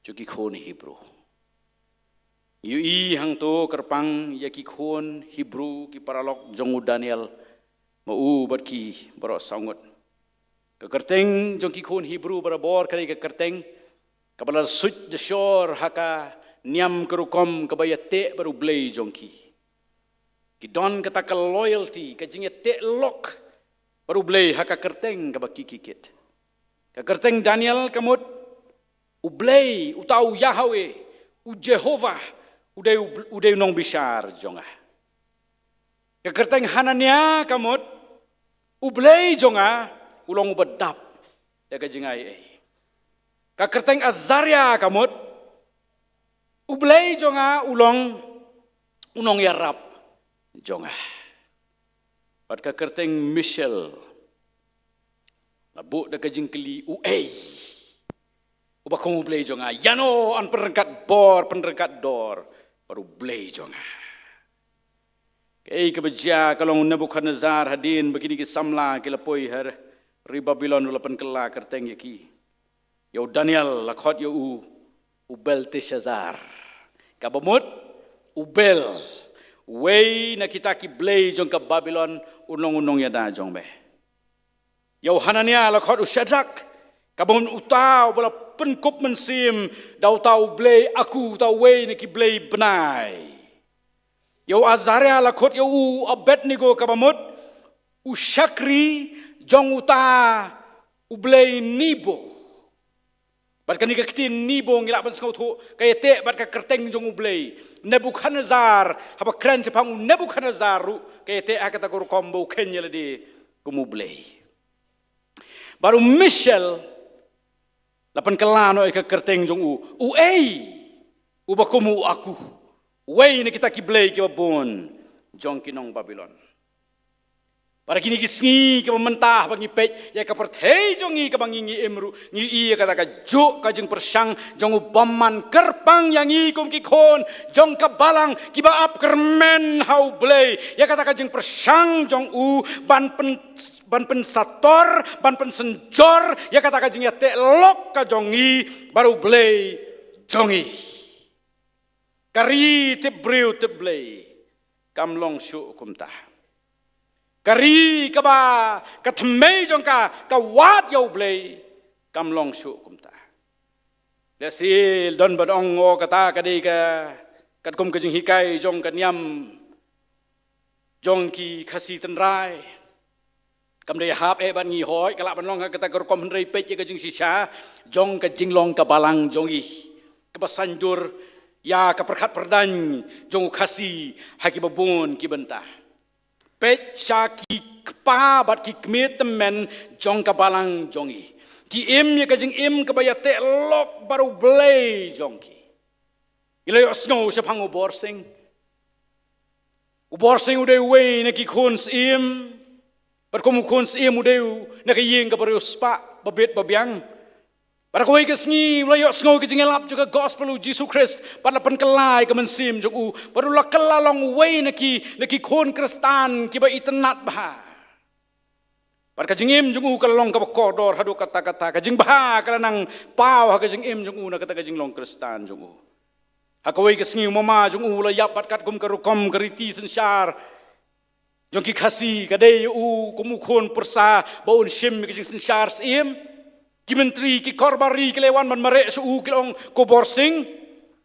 cuki khon Hebrew Yui hang to kerpang ya ki khon Hebrew ki paralok jongu Daniel mau bat ki baro sangut ke kerteng jong ki khon Hebrew barabor kali ke kerteng kabala suj de shore haka niam kerukom kabayate baru blay jong ki don kata ka loyalty ka jingete lok baru blay haka kerteng kabaki kikit ka kerteng Daniel kamut ublay utau Yahweh u Jehovah udai nong bishar jonga ka kerteng Hanania kamut ublay jonga ulong ubadap ya ka jingai ka kerteng Azaria kamut ublay jonga ulong unong yarap jonga pat ka kerteng Michel labu da ka jingkeli ubakong ublay jonga yano an penrengkat dor baru blay jonga kay kabaja kalong Nebukadnezar hadin begini ki samla kilapoi har ri Babylon ulapan kela kerteng yaki yo Daniel lakhot yo u Belteshazzar kabamut ubel way na kita ki blay jong ka Babylon unong ya da jong be yo Hanania lakhot u Shadrach kabamut utau bala penkup mensim dau tau blay aku tau way na ki blay benai yo Azaria lakhot yo u Abednego kabamut u Shakri jong uta u blay Nibo bat kani ka kitin Nibo ngila ban skau thu kay te bat ka kerteng jong u blay Nebukadnezar haba kren sepang u Nebukadnezar ru kay te akata ko kombo kenya ladi kumu blay baru Michel lapan kelano ka kerteng jong u bakumu aku way ni kita kiblay ki babon jong kinong Babylon para kini kisngi ka mentah bangi pej ya ka perthei jongi ka bangi ngi emru ngi iya kata ka juk ka jeng persyang jong baman kerpang yang i kum ki khon jong ka balang ki baap kermen hau blay ya kata ka jeng persyang jong ban pen sator ban pen senjor ya kata ka jeng ya te lok ka jongi baru blay jongi kari te breu te blay kamlong syu kumtah kari kaba kathmei jong ka wat yo blay kamlong syu kumta lesil don badong o kata kadi ka katkum ka jing hikai jong kanyam jong ki khasi tenrai kamdei hap ban ngi hoi kala ban long kata korkom hendrei pej ka jing sisa jong ka jinglong ka balang jongi ka basanjur ya ka perkhat perdan jong khasi haki babun ki bentah pet syaki kepa bat ki kmetemen jong kabalang jongi ki im ya kajing im kabayate lok baru blay jongki ila snow sa pang uborsing uday way na ki khons im bat kum khons im uday na kayeng ka baru spa babet babyang para ko ay kasngi wala snow kajing elap juga gospel u Jesus Christ para penkelai ka mensim jong baru la kalalong way na ki khon kristan ki ba itenat bah par kajing im jong kalalong ka kodor hadu kata kajing bah kalanang pau kajing im jong na kata kajing long kristan jong hakawai kasngi mama jong la yap bat kat kum karukom kariti sensar jong ki khasi kadai kum khon persa baun shim kajing sensar sim ki menteri ki korbari ki lewan man mare su kilong ko borsing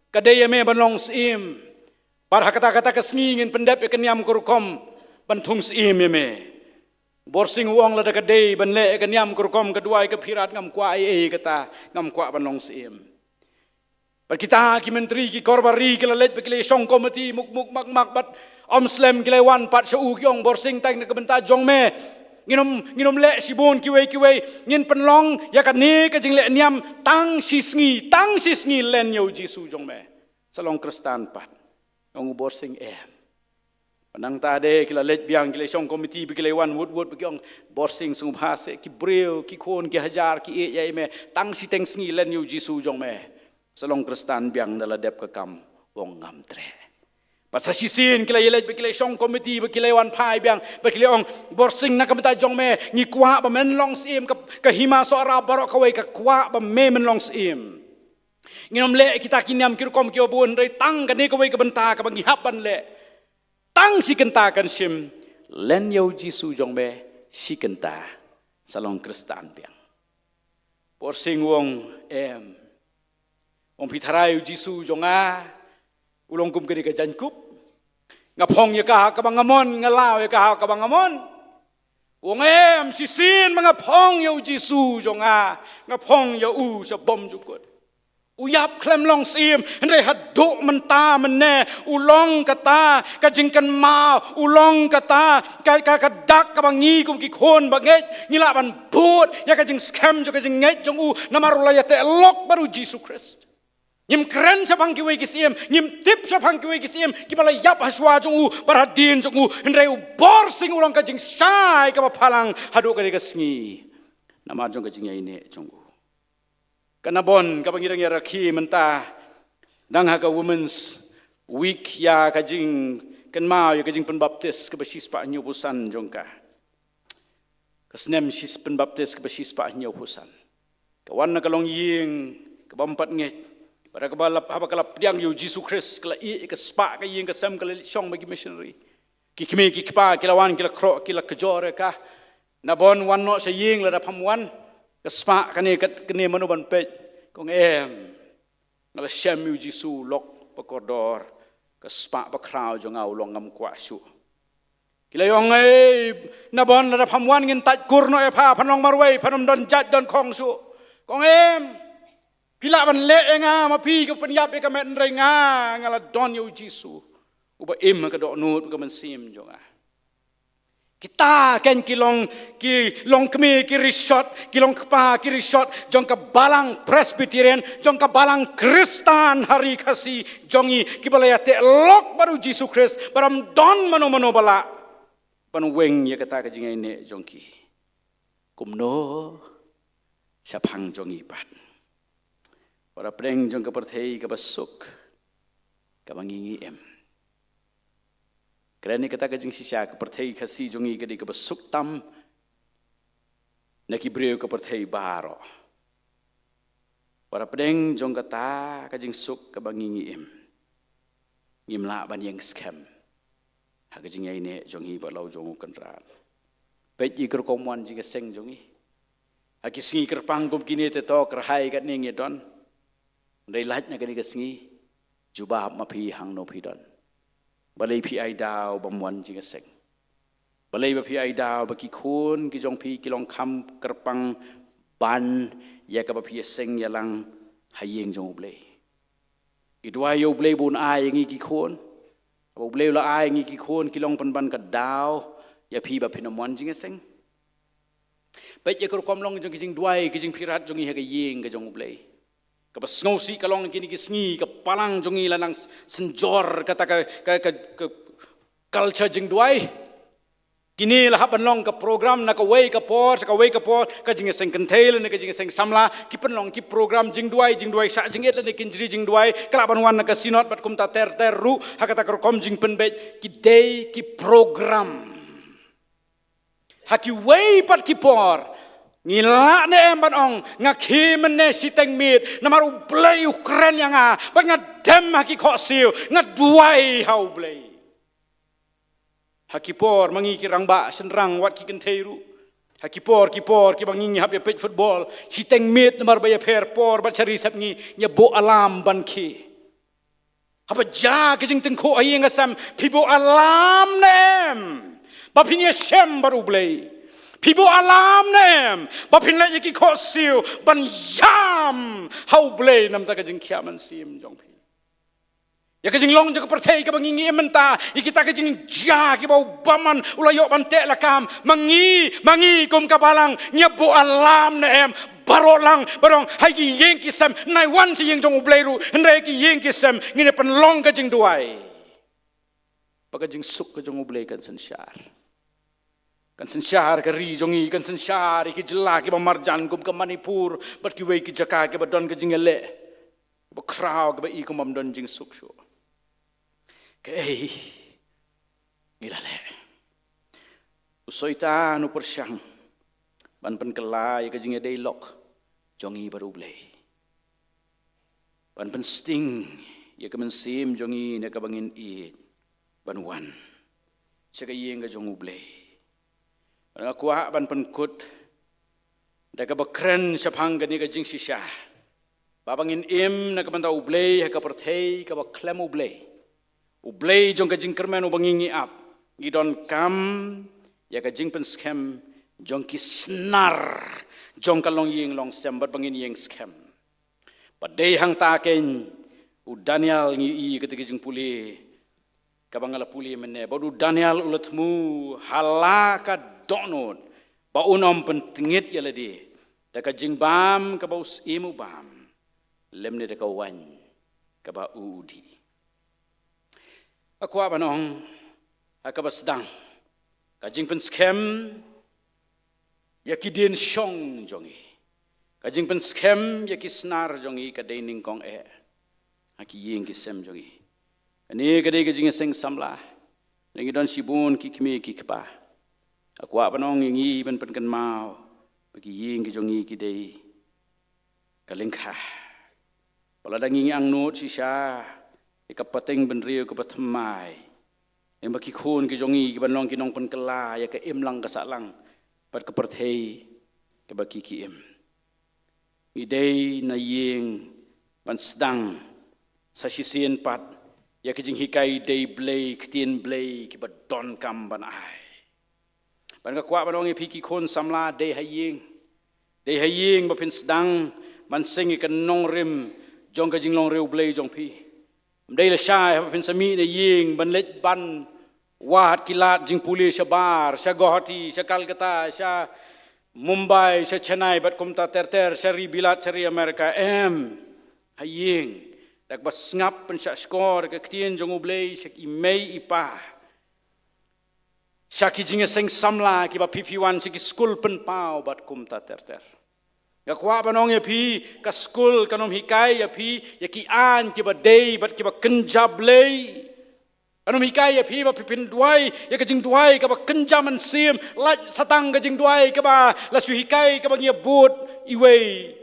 kadaya me banlong sim par kata-kata kesngingin pendap ke niam kurkom bantung sim me borsing uang lada kadai banle ke niam kurkom kedua ke pirat ngam kwa kata ngam kwa banlong sim par kita ki menteri ki korbari ki lelet pe ki song komiti muk mak bat om slam ki lewan pat su kiong borsing tang ke benta jong me nginom le sibon kiwe ngin penlong ya kan ni ka jing le niam tang sisngi len yo Jisu jong me salong kristan pat ong borsing Panang tade kila let biang kila song komiti bi kila wan wood bi kyong borsing sung phase ki breu ki khon ki hajar ki e yai me tang si teng sngi len yu Jisu jong me salong kristan biang dala dep ka kam wong ngam tre pasa sisin kila yelet bi kila song komiti bi kila wan phai biang bi kila ong borsing na kamta jong me ngi kwa ba men long sim ka hima so ara barok kawai ka kwa ba me men long sim nginom le kita kinyam kirkom ki obun rei tang ka ne kawai ka benta ka bangi hapan le tang si kenta kan sim len yo Jisu jong be si kenta salong kristan biang porsing wong pitharai Jisu jong ulong kum kedi ka jankup ngapong ya ka bangamon ngalaw ya ka bangamon wong sisin mga pong yo Jisu jong ngapong yo sa bom jukut uyap klem long sim hendai haduk menta mene ulong kata kajingkan ma ulong kata kadak kabangi kum ki khon banget ngila ban but ya kajing scam jo kajing nget jong namarula ya te lok baru Jisu Christ nyim keren sa pang kiwe kisiem nyim tip sa pang kiwe kisiem kibala yap haswa jong barhadin jong hendai borsing ulong kajing sai ka palang haduk ka sngi namar jong kajing ya ini jong Kanabon kapangirang yaraki menta nang haga women's week ya kajing kenmau ya kajing penbaptis ke besispa nyobusan jongka kasnem sis penbaptis ke besispa nyobusan kawan na kalong ying kabampat nget para kabalap haba kalap diang yo Jisu Christ kala I ke spa ka ying ka sam kala syong bagi missionary kikme kikpa kilawan kila kro kila kejore ka nabon wan no sa ying la pamwan kaspa kane kene manoban pe kong ngala syam yu Jisu lok pakordor kaspa pakrau jong au long ngam kwa su kila yong nabon la pamwan ngin tat kurno pha phanong marwei phanom don jat don khong su kong pila ban le nga ma pi ko penyap ka men re nga ngala don yu Jisu uba ka do nut ka men sim jong kita ken kilong kemi ki resort kilong kpa ki resort jong ka balang Presbyterian jong ka balang Kristan hari kasih jongi ki balaya te lok baru Jisu Christ baram don mano bala pan weng ya kata ka jingai ne jongki kumno sapang jongi pat para preng jong ka perthei ka basuk ka mangingi kerana kata kajing sisa keperthai kasih jongi kadi ke besuk tam nak ibreu keperthai baro para pedeng jong kata kajing suk ke bangingi ngimla ban yang scam ha kajing ini jongi balau jongu kenran pet ikir komwan jing seng jongi ha kisingi kerpang kum kini te to kerhai kat ning don ndai latnya kadi kesingi jubah mapi hang no pidon balai pi ai dau bamwan jing seng balai ba pi ai dau ba ki khun ki jong pi ki long kham kerpang ban ya ka ba pi seng ya lang hayeng jong blei ki dua yo blei bun ai ngi ki khun ba blei la ai ngi ki khun ki long pan ban ka dau ya pi ba pin mwan jing seng pe ye ko kom long jong ki jing duai ki jing pirat jong hi ha ka yeng ka jong blei Kapa sngosi kalong kini kisngi kapalang jongi lanang senjor kata ka culture jing duai kini lah penlong ka program nak away ka por ka jing seng kentel ne ka jing seng samla ki penlong ki program jing duai sa jing et ne kinjri jing duai kalaban wan ka sinot bat kum ta ter ru hakata ka kom jing penbet ki day ki program haki way pat ki por ngila ne emban ong ngaki mene siteng mit namaru blay Ukraine yang bat ngadem haki khosil ngaduai hau blay hakipor mangi kirang ba senrang wat ki kenteru hakipor ki bangi hab ya pet football siteng mit namar baya per por bat cari sapngi nya bo alam ban ki apa ja ke jing tengko ayeng asam pibo alam nem bapinya sem baru blay Pibo alam nem, bapin lagi ki khosil ban yam hau blay nam ta ka jing kiaman sim jong pi. Ya kajing long jaga pertai ka bangingi menta, ikita kajing ja ki bau baman ulayok bante lakam, mangi kum kabalang nyabu alam na em barok lang barong hai ki yeng kisam nai wan si yeng jong ubleiru, hendai ki yeng kisam ngine pen long kajing duai. Pagajing suk kajing ublei kan sensyar. Kan sensyar ka ri jongi kan sensyar iki jela ki marjan kum ka Manipur, bat ki wei ki jaka ki badon kajing ele. Ba kraw ka ba i kum don jing suk shu. Kay ngilale usoita nu persyang ban pen kelai ka jinge dialog jongi baru blay ban pen sting ya ka mensim jongi ne ka bangin I banwan saka yeng ka jongu blay ban akwa ban pen kut da ka bakren sapang ka ni ka jing sisha babangin im na ka banta ublay ka perthei ka baklem ublay ublay jong ka jing kermen ubangingi ap gidon kam ya ka jing pen scam jong ki snar jong ka long ying long sem bat bangin yeng scam padai hang ta ken u Daniel ngi I ketika jing puli ka bangala puli menne bodu Daniel ulatmu halaka donot ba unom pen tingit ya ledi da ka jing bam ka baus imu bam lemne da ka wan ka ba udi aku apa nong akabas dang kajing pen scam ya kidin shong jongi kajing pen scam ya kisnar jongi ka dining kong aki yeng kisem jongi ani kadai kajing seng samla nengi don sibun ki kimi ki kpa aku apa nong ngi ben pen kan mau bagi yeng ki jongi ki dei kalengkha pala dangi ang not sisa ikapateng benrio ke patmai yang baki khun ki jongi ki banlong ki nong pen kela ya ke im lang ka salang pat ke perthei ke baki ki im idei na yeng ban sedang sa sisien pat ya ke jing hikai dei blei ktien blei ki bat don kam ban ai ban ka kwa banong pi ki khun samla dei hayeng ba pin sedang ban sing ke nong rim jong ka jing long reu blei jong pi Mdai la syai hapa pensami na ying ban let ban wahat kilat jing puli syabar sya Guwahati sya Calcutta sya Mumbai sya Chennai bat kumta ter syari bilat syari Amerika haying dak bas ngap pen sya skor ke ktien jong ublei sya imei ipa sya ki jing seng samla ki ba PP1 sya ki skul pen pau bat kumta ter ya kwa banong ya pi ka skul kanom hikai ya pi ya ki an ki ba dei bat ki ba kenjab lei kanom hikai ya pi ba pipin duai ya ka jing duai ka ba kenjaman sim la satang ka jing duai ka ba la su hikai ka ba ngia bot iwei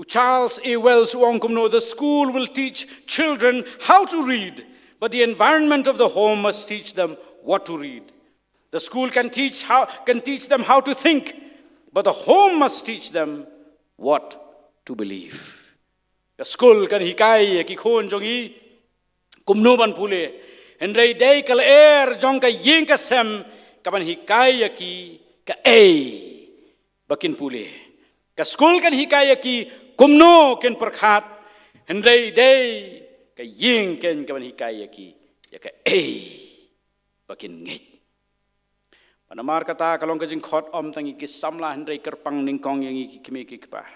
Charles A. Wells wong know the school will teach children how to read but the environment of the home must teach them what to read. The school can teach them how to think but the home must teach them what to believe. The school kan hikai ki khon jongi kumno ban pule henrei dei kal jong ka yeng ka sem kaban hikai ki ka bakin pule. Ka school kan hikai ki kumno ken perkhat henrei dei ka yeng ken kaban hikai ki ya ka bakin ngai. Panamar kata kalong kajing khot tangi ki samla hendrai kerpang ningkong yang iki kimi ki kpa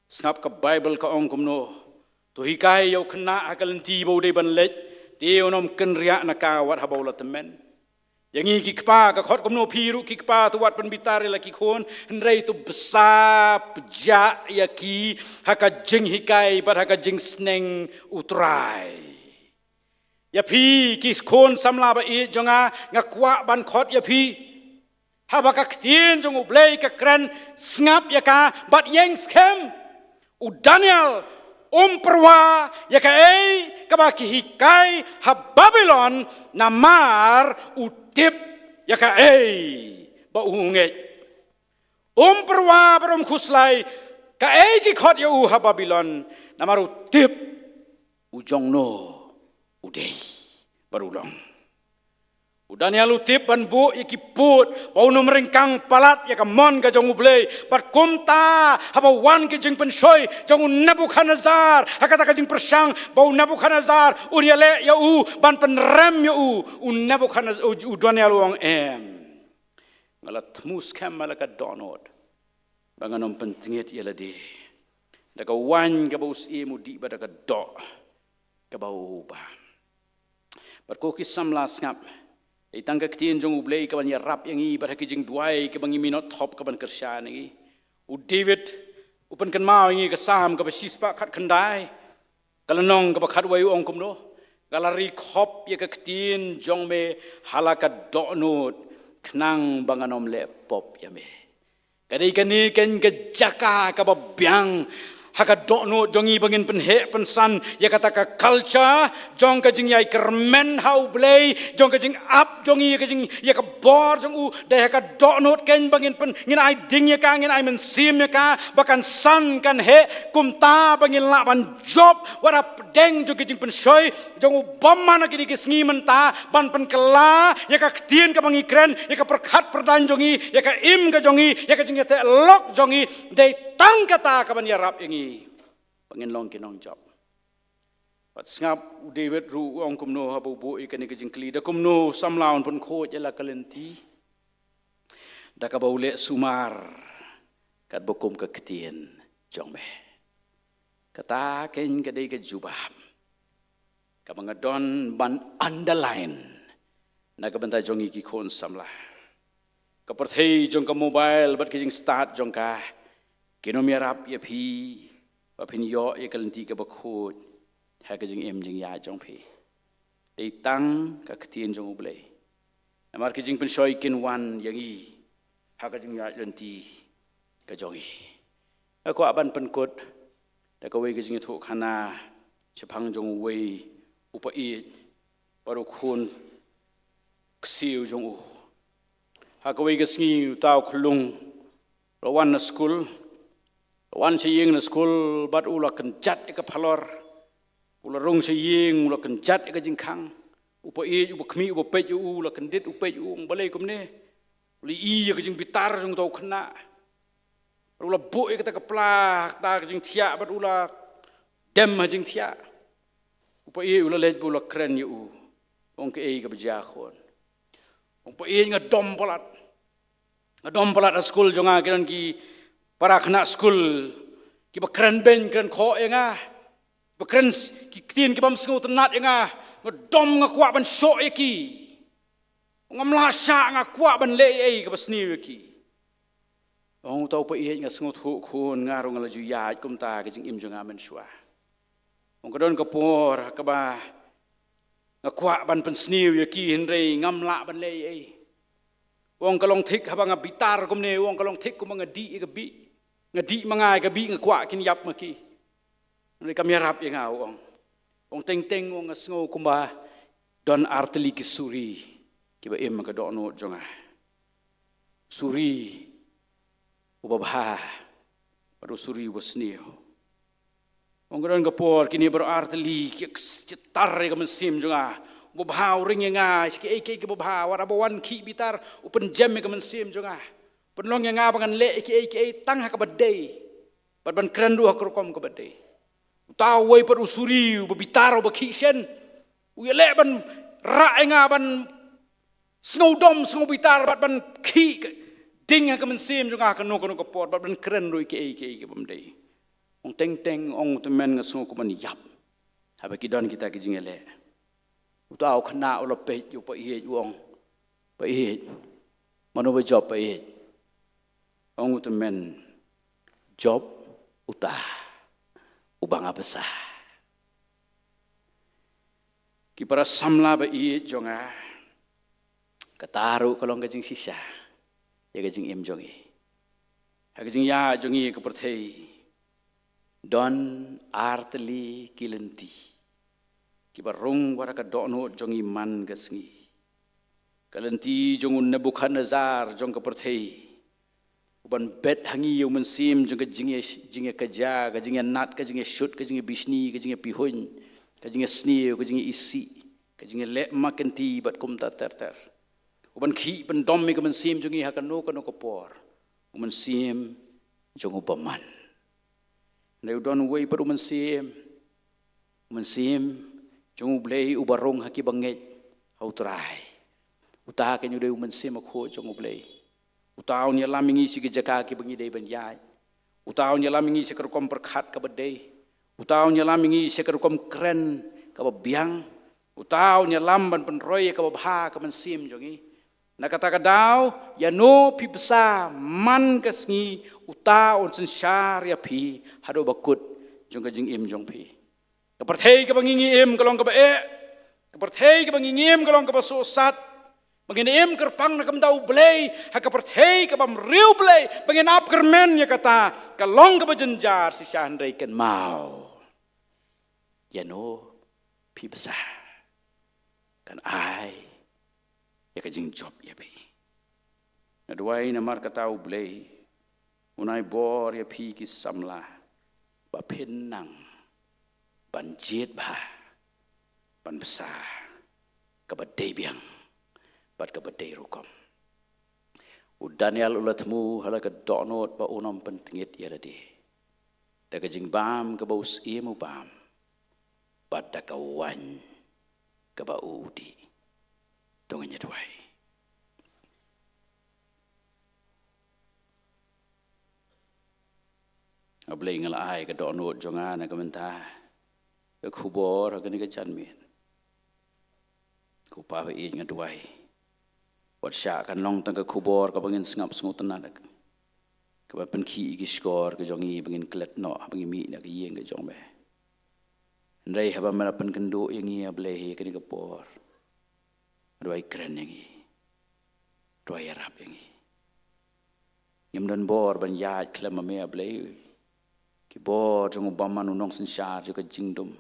snap ka Bible ka ong kumno to hikai yo khna akalenti bo de ban let ti onom ken ria na ka wat habola temen yang iki kpa ka khot kumno phiru ki kpa tu wat pen bitare la ki khon hendrai tu besa pja ya ki haka jing hikai bar haka jing sneng utrai ya phi ki khon samla ba I jonga ngakwa ban khot ya phi haba ka ktien jong ublei ka kran snap ya ka bat yeng scam u Daniel perwa ya ka ka ba ki hikai ha Babylon namar u tip ya ka ba unge perwa barom khuslai ka ki khot ya u ha Babylon namar u tip u jong no u dei barulong Daniel utip ban bu iki put bau no meringkang palat ya kamon ka jong ublei pat kumta haba wan ki jing pensoi jong Nebukadnezar hakata ka jing persang bau Nebukadnezar uniale ya u ban penrem ya u Nebukadnezar u Daniel wong ngalat mus kam malaka donod banganom pentingit ya ladi daga wan ka bau si mudi badaka do ka bau ba pat ko ki samlas ngap itang kaktiin jong ublei kaban ya rap yang i baraki jing duai kabang i minot top kaban kersya ngi u David upan kan mau ngi kasam ka sispa khat khandai kalanong ka khat wai ong kumno galari khop ya kaktiin jong me halaka donut knang banganom le pop ya me kadai kani ken ke jaka ka byang haka dokno jongi bangin penhe pensan ya kata ka culture jong ka jing yai kermen hau blei jong ka jing up jongi ka jing ya ka bor jong u dai haka dokno ken bangin pen ngin ai ding ya ka ngin ai men sim ya ka bakan san kan he kumta bangin la ban job wara deng jong ka jing pen soi jong u bamana kini ki sngi menta ban pen kala ya ka tien ka bangi kren ya ka perkhat perdan jongi ya ka im ka jongi ya ka jing ya te lok jongi dai tang kata ka ban ya rap ingi pangin long kinong job pat ngap David ru ong kumno habu bu ikan ke jingkli da kumno samlaun pun khoj ala kalenti da ka baule sumar kat bokum ke ketien jongme kata ken ke dei ke jubah ka bangadon ban underline na ka banta jongi ki khon samla ka perthei jong ka mobile bat ke jing start jong ka kinomiarap ya phi và phin yo ye kalenti ka bakhut ha ka jing em jing ya jong phi dei tang ka ktien jong ublei amar ki jing pen shoi kin wan yang i ha ka jing ya lenti ka jong i ko aban pen kot da ka wei ka jing thu khana chphang jong wei upa i paru khun ksiu jong u ha ka wei ka sngi taw khulung rawan na school wan saying na school bat ula kenjat eka phalor ula rong saying ula kenjat eka jingkhang upa e upa khmi upa pej ula kendit upa u balai kumne uli i eka jing bitar jong tau khna ula bo eka ta kaplak ta jing thia bat ula dem jing thia upa e ula lej ula kren yu ong ke e ka bja khon upa e ngadom palat na school jonga kiran ki para kena school ki bakran ben kran kho enga bakran ki tin ki bam sngu tenat enga ngodom nga kwa ban so eki ngamla sha nga kwa ban le ei ka basni eki ong tau pa i nga sngu thu khun nga ro nga la ju ya kum ta ki jing im junga men shwa ong ka don ka por ka ba nga kwa ban pen sniu eki henrei ngamla ban le ei ong ka long thik haba nga bitar kum ne ong ka long thik kum nga di ka bi ngadi mangai ka bi ngakwa kin yap maki ni kami harap yang ong teng teng ong sngo kumba don arteli ki suri ki ba em ka do no jonga suri ubabha baru suri wasnio ong don ka por kini baru arteli ki cetar ka mesim jonga ubabha ring nga ki ek ki ubabha wara bawan ki bitar upen jam ka mesim jonga penlong yang ngabangan le eki tang ha ka badai bat ban krendu ha krokom ka badai taw wei per usuri bitar ba khisen u le ban ra nga ban snowdom snow bitar bat ban khi ding ha ka men sim junga ka no ka pot bat ban krendu eki ka bamdai ong teng teng ong te men nga snow ko man yap ha ba ki don kita ki jingele u taw khna u lo pe yu pa i ong pa i mano ba job pa i ong utemen job uta ubang abasa ki para samla ba i jonga kataru kalong ka jing sisa ya ka jing em jongi ha ka jing ya jongi ka perthei don arteli kilenti ki barung wara ka dono jongi man ka sngi kalenti jongun Nebukadnezar jong ka perthei ban bet hangi yu men sim jong ka jinge kaja ka jinge nat ka jinge shoot ka jinge bisni ka jinge pihun ka jinge sni ka jinge isi ka jinge le makenti bat kum ta ter Uban ki pen dom mi kaman sim jungi hakano kano kopor. Uman sim jong upaman. Na udon way per uman sim jong ublay ubarong haki banget hautray. Utaha kanyo day uman sim ako jong ublay. Utaw niya lamingi si gijaka ki bangi day banyay. Utaw niya lamingi si karukom perkat kabaday. Utaw niya lamingi si karukom keren kababiang. Utaw niya lamban penroy kababha kaman sim jongi. Nakatagadaw, yano pipsa man kasngi utaw on sensyar ya pi hado bakut jong kajing im jong pi. Kapertay kabangingi im kalong kabae. Kapertay kabangingim kalong kabasosat. Mangin kerpang na kamdaw blay, hakapertay kabam riu blay, mangin ap kermen ya kata, kalong kabajanjar si Shandray kan mau. Yano pibsa kan ay ya kajing job ya pi. Naduay na mar kataw blay, unay bor ya pi ki samla, ba pinang, banjit ba, banbesa, kabaday biyang. Bat kabadai rukom. Udanial ulatmu halaka donot ba unam pentingit yaradi. Daga jing bam kabaus imu bam. Bat dakawan kabaudi. Donganya duai. Ablay ngalai ka donot jongan ka mentah. Ka kubor ka ni ka janmin. Ku pa i ngaduai. Wat sya kan long tangka kubor ka bangin sengap sengut tenadak. Ka pen ki gi skor ka jongi bangin klet no bangin mi na ka yeng ka jong be. Ndai haba mera pen kendo yang ia blehe ka ni ka por. Doi keren yang i. Doi arab yang i. Yam dan bor ban yaad klema me blehe. Ki bor jong ubaman unong sensyar jo ka jingdum.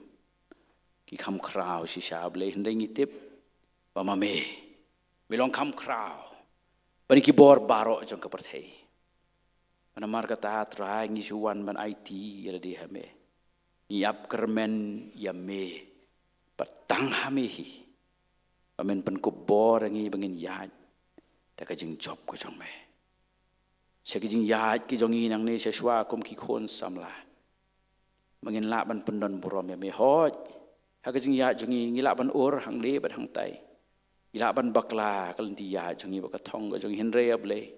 Ki kham kraw si sya blehe ndai ngitip ba me. Belong kam kraw. Bani ki bor baro jong kapertay. Mana mar kata trai ngi suwan ban IT yada di hame. Ngiap kermen yame. Patang hamehi. Pamen pen kubor ngi bangin yad. Ta ka jing job ko jong me. Sia ki jing yad ki jongi nang ne sia shwa kum ki khon samla. Mangin la ban pendon burom yame hoj. Ha ka jing yad jongi ngi la ban ur hang le ban hang tai. Ila ban bakla kalantiya jongi bakatong ko jongi Henry able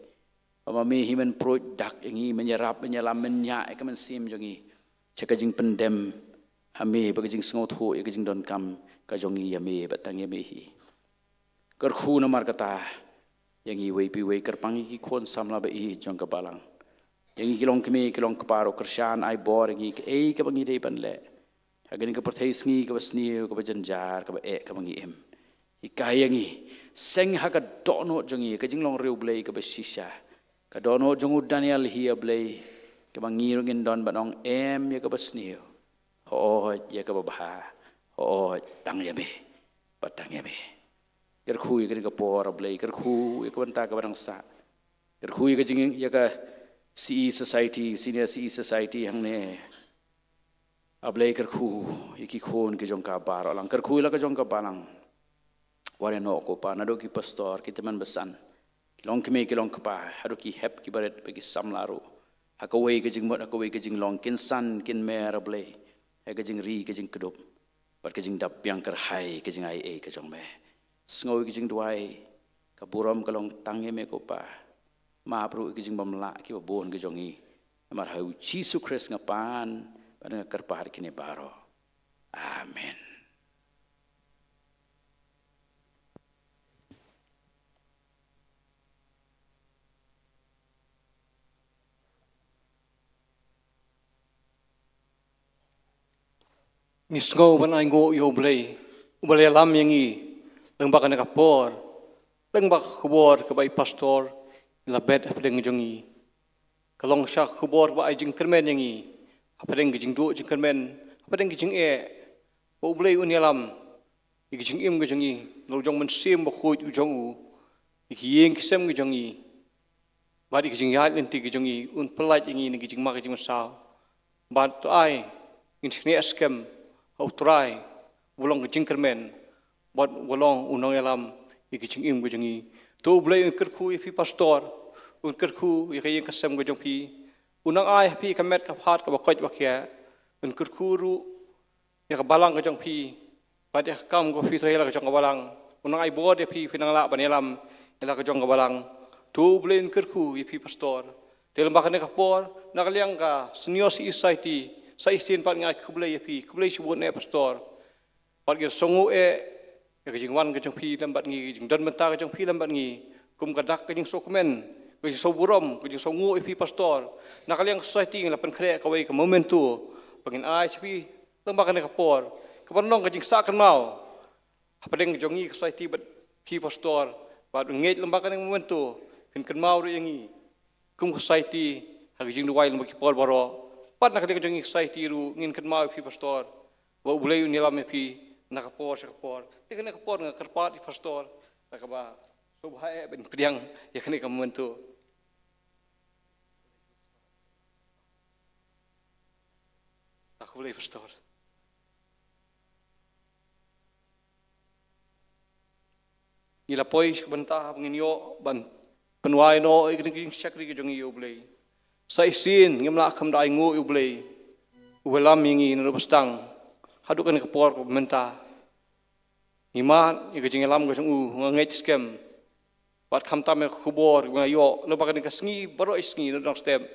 pamami himen product yangi menyerap menyelam menya ka men sim jongi cheka jing pendem hame ba jing sngot ho ka jing don kam ka jongi yame batang yame hi kar khu na mar kata yangi wei pi wei kerpangi ki khon samla ba i jong ka balang yangi kilong kemi kilong kaparo kershan ai bor yangi ke ei ka bangi dei ban le agani ka perthai sngi ka basni ka bajanjar ka ba e ka bangi em ikayangi seng haka dono jongi ka jinglong riu blay ka basisha ka dono jongu Daniel hiya blay ka bangirungin don banong em ya ka basniyo ho ya ka babaha ho tang yame batang yame kerkhui ka ka por blay kerkhu ya ka banta ka barang sa kerkhui ka jing ya ka CE society senior CE society hangne ablay kerkhu iki khon ki jong ka bar lang kerkhui la ka jong ka balang Wari no ko pa nado ki pastor ki teman besan kilong keme kilong kapa hado ki hep ki baret bagi samlaru hakawai ke jing mot hakawai ke jing long kin san kin mer ble ha ke jing ri ke jing kedup par ke jing dap yang ker hai ke jing ai e ke jong me sngowi ke jing duai ka burom kalong tange me ko pa ma pru ke jing bamla ki bon ke jongi mar hau Jesus Christ ngapan pada ker par kini baro amen. Ngisngo ban ay ngo yo blay. Ubalay lam yangi. Lang baka nakapor. Lang baka kubor kabay pastor. Labet apeleng jongi. Kalong siya kubor ba ay jing kermen yangi. Apeleng jing do jing kermen. Apeleng jing e. Ba ubalay unyalam. Iki jing im jongi. Lo jong mensim ba khoi ujong u. Iki yeng kisem jongi. Ba iki jing yat lenti jongi. Un pelat yangi ngi jing mak jing masaw. Ba to ay. Ngin eskem. Autrai, walong kecing kermen, buat walong unang elam, iki cing im kejengi, tu boleh kerku ipi pastor kerku ya kayak kasem gojong pi unang ai pi kamet kaphat ka bakoj bakia kerku ru ya kabalang gojong pi pada kam go fi trail gojong kabalang unang ai bod ya pi pinang la banelam ila gojong kabalang tu boleh kerku ipi pastor telem bakan kapor nakaliang ka senior society sa isin pat ngai kublai ya pi kublai shibon e pastor pat gir songu ya kajing wan kajing pi lambat ngi kajing dan mentah kajing pi lambat ngi kum kadak kajing sokumen kajing soburom kajing songu pi pastor nakaliang society ng lapan kre kawai ke momentu pagin ai pi lembaga ne kapor kapanong kajing sakan mau hapadeng jongi society bat pi pastor bat ngej lembaga ne momentu kan mau ru yangi kum society kajing duwai lembaga pol baro pat nakaliang jongi society ru ngin kan mau pi pastor wa bulai nilam pi nakapor sakapor tiga nakapor ngakarpat di pastor nakaba subhae ben priang ya kene kamuntu aku boleh pastor nila poi bentah penginyo ban penuai no ikring sakri ke jongi yo boleh sa isin ngemla kham dai ngo yo boleh ulam yingi no bastang hadukan kapor ko menta iman i gajing lam gajing ngait scam pat kham tam khubor ngayo lo bakan ka sngi baro sngi no dong step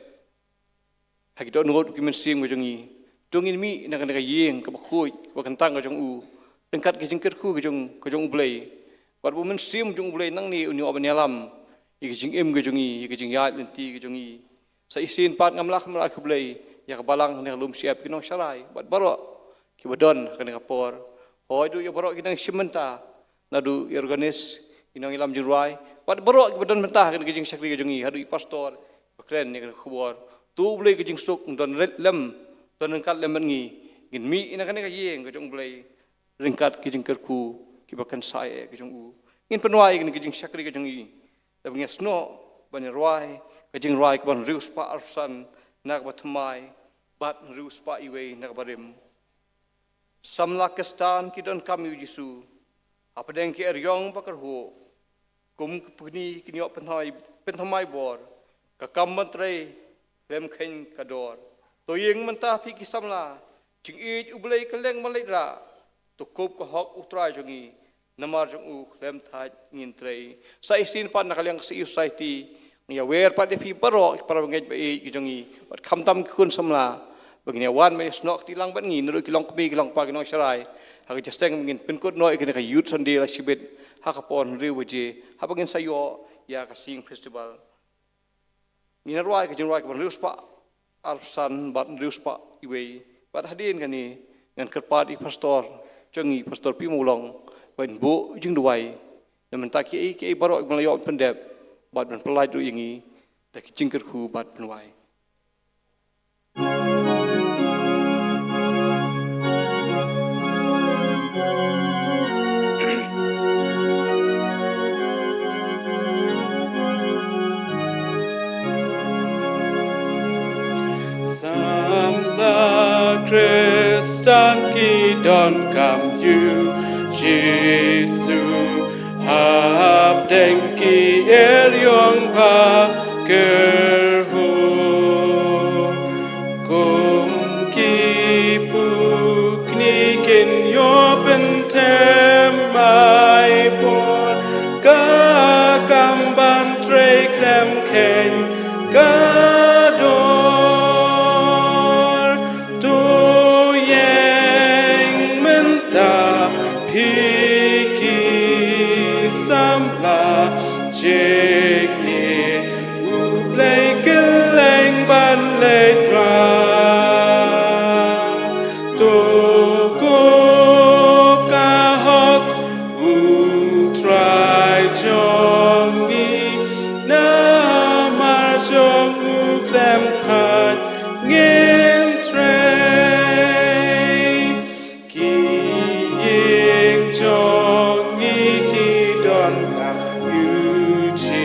hagi do ngot ki men sim gajing i dongin mi na kan ka yeng ka bakhui ka kantang gajing dengkat gajing kerku gajing blai pat bu men sim jung blai nang ni unyo abanyalam i gajing gajing i gajing ya lenti gajing i sa isin pat ngamla khblai ya ka balang ne lum siap kinong sarai bat baro kibadon kena kapor hoi du ya borok kinang simenta nadu organis kinang ilam jurai wat borok kibadon mentah kena gijing sakri gijungi hadu i pastor keren ni kena kubor tu boleh gijing suk don lem don ringkat lem ngi gin mi ina kena yeng gijung boleh ringkat gijing kerku kibakan sae gijung ngin penuai kena gijing sakri gijungi tapi ngesno ban ruai gijing ruai ban rius pa arsan nak batmai bat rius pa iwe nak barim Samlakistan kidon kami Yesu apa deng ki eryong bakar ho kum puni kinyo penhamai bor ka kam mantre lem khen kador to yeng mentah pi ki samla jing e ublei keleng malaira to kop ko hok utrai jongi namar jong u lem thai ngin tre sa isin pan nakaliang si society ngia wer pa de pi baro para ngej ba e jongi bat khamtam kun samla begini wan me snok tilang ban ngi nuru kilong kpi kilong pa kilong sharai ha ke steng ngin pinkut noi ke youth sunday la sibet ha ka pon riweje ha bangin sayo ya ka sing festival ngin roi ke jingrai ke ban rius pa arsan bat rius pa iwe bat hadin kani ngan kerpat i pastor jongi pastor pi mulong ban bu jing duai dan mentaki ke barok melayo pendep bat ban pelai du yingi da ki jingker khu bat penwai Kristan kidon kam yu Jesu hab dengki elyong pa kerho kum ki puk ni kin yo bentem mai bon ka kam ban tre klem ken ka you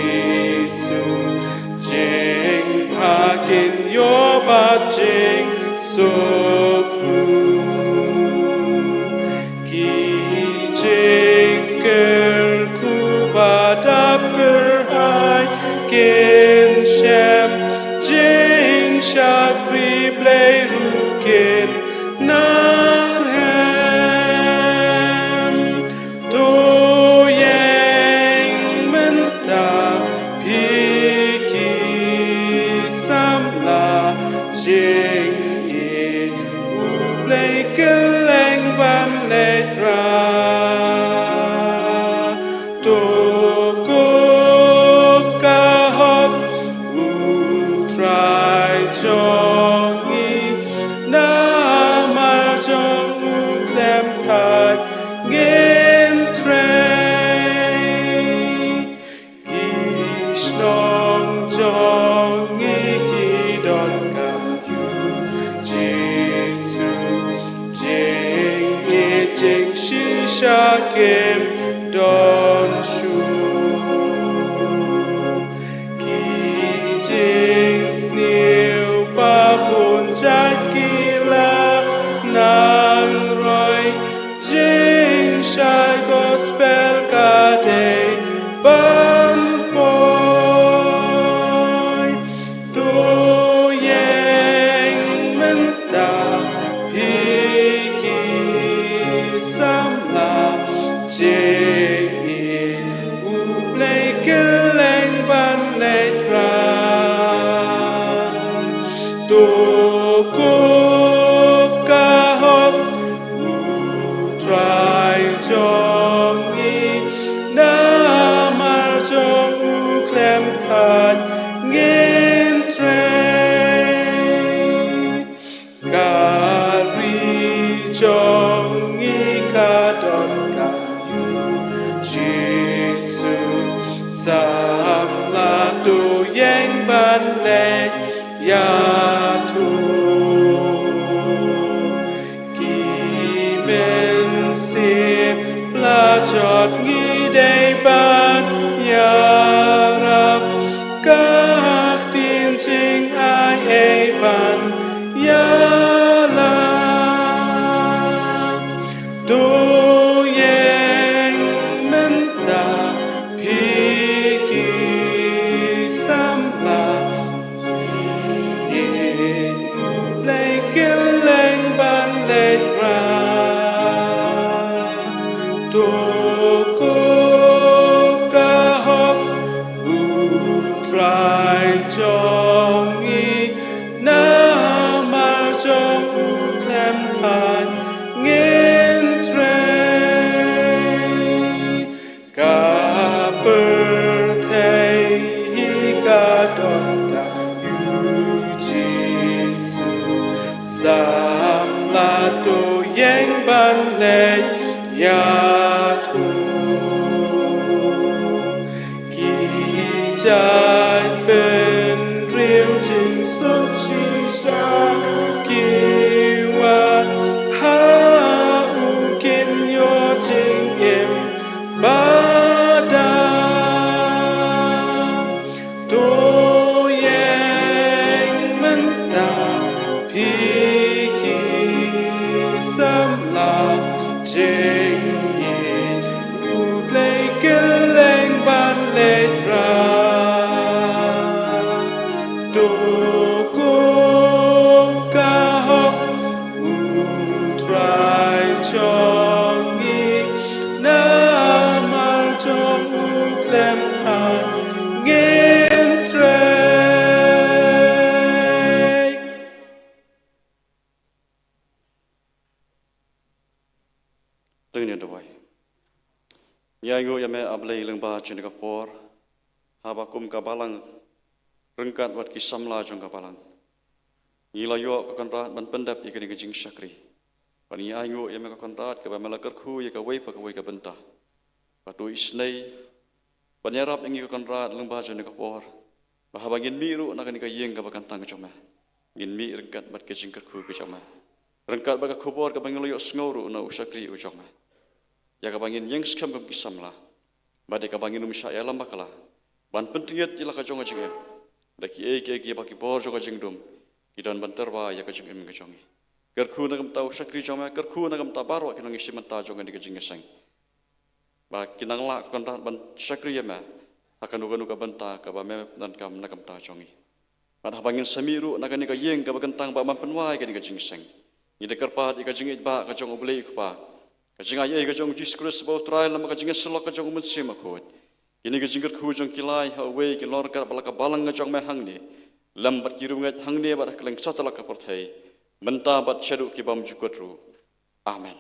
game don't shoot. Ki jing snew babun jakila nang roi jing shai gospel kade ban boy tu yang menta hiki samla jing u play keleng ban lay ra tu kup kahok u try chong i na mar chong u klem than ngin train ka ri chong i ka don ka yu Jesus sam la tu yang ban le ya tu ki men se la chot ngi dei ban ya rap các tiên chính ai ấy ban ya la tu yang men ta pi ki sam la lấy kinh lên ban lệ ra tu cô ca hop u try chong i na ma chong u klem than ngin train ka per thei hi ka don ta yu Jesus sam la tu yang ban le ya tu ki jai ben riu jing so chi sha ki wa ha u kin yo jing im ba da tu yang men ta pi ki sam la jing in u play keleng ban le ra tu ko ka hok u try chong i na ma chong u klem than ngin train. Từng niên đôi, nhà ngô yame ablay lưng ba trên cái por, haba kum kabalang, rengkat wat kisamla jong kabalang. Nila yo kakanrat ban pendap ikan ikan jing syakri. Pani ngô yame kakanrat kabamela kerku ya kawai pakawai kabenta. Patu isnei, panyarap ingi kakanrat lưng ba trên cái por. Bahaba ngin miru nak ni kayeng kabakantang kecoma. Ngin mi rengkat bat kejing kerku kecoma. Rengkat bat kabor kabangelo yo sngoru na usakri ujoma. Ya kabangin yang skam kam kisamla. Bade kabangin umsya alam bakala. Ban pentinget ila kajonga jingem. Daki eki baki bor jonga jingdum. Kidan banterwa ya kajing em kajongi. Kerku nagam tau sakri joma kerku nagam tabarwa kinang isimanta jonga di kajing esang. Ba kinang la kontra ban sakri ya ma. Akan uga nuga banta kabame dan kam nagam ta jongi. Ban habangin samiru nagani ka yeng kabagantang ba mampenwai kani kajing esang. Ni dekarpat ikajing itba kajong ublei kupa. Kajing ayah kajong Jesus Christ bawa trial nama kajing selok kajong umat semakut. Kini kajing kerkujong kilai hawe kilor kat balaka balang kajong mehang ni. Lambat kirungat hang ni bat keleng satalak kaporthai. Menta bat syaduk kibam jukutru. Amen.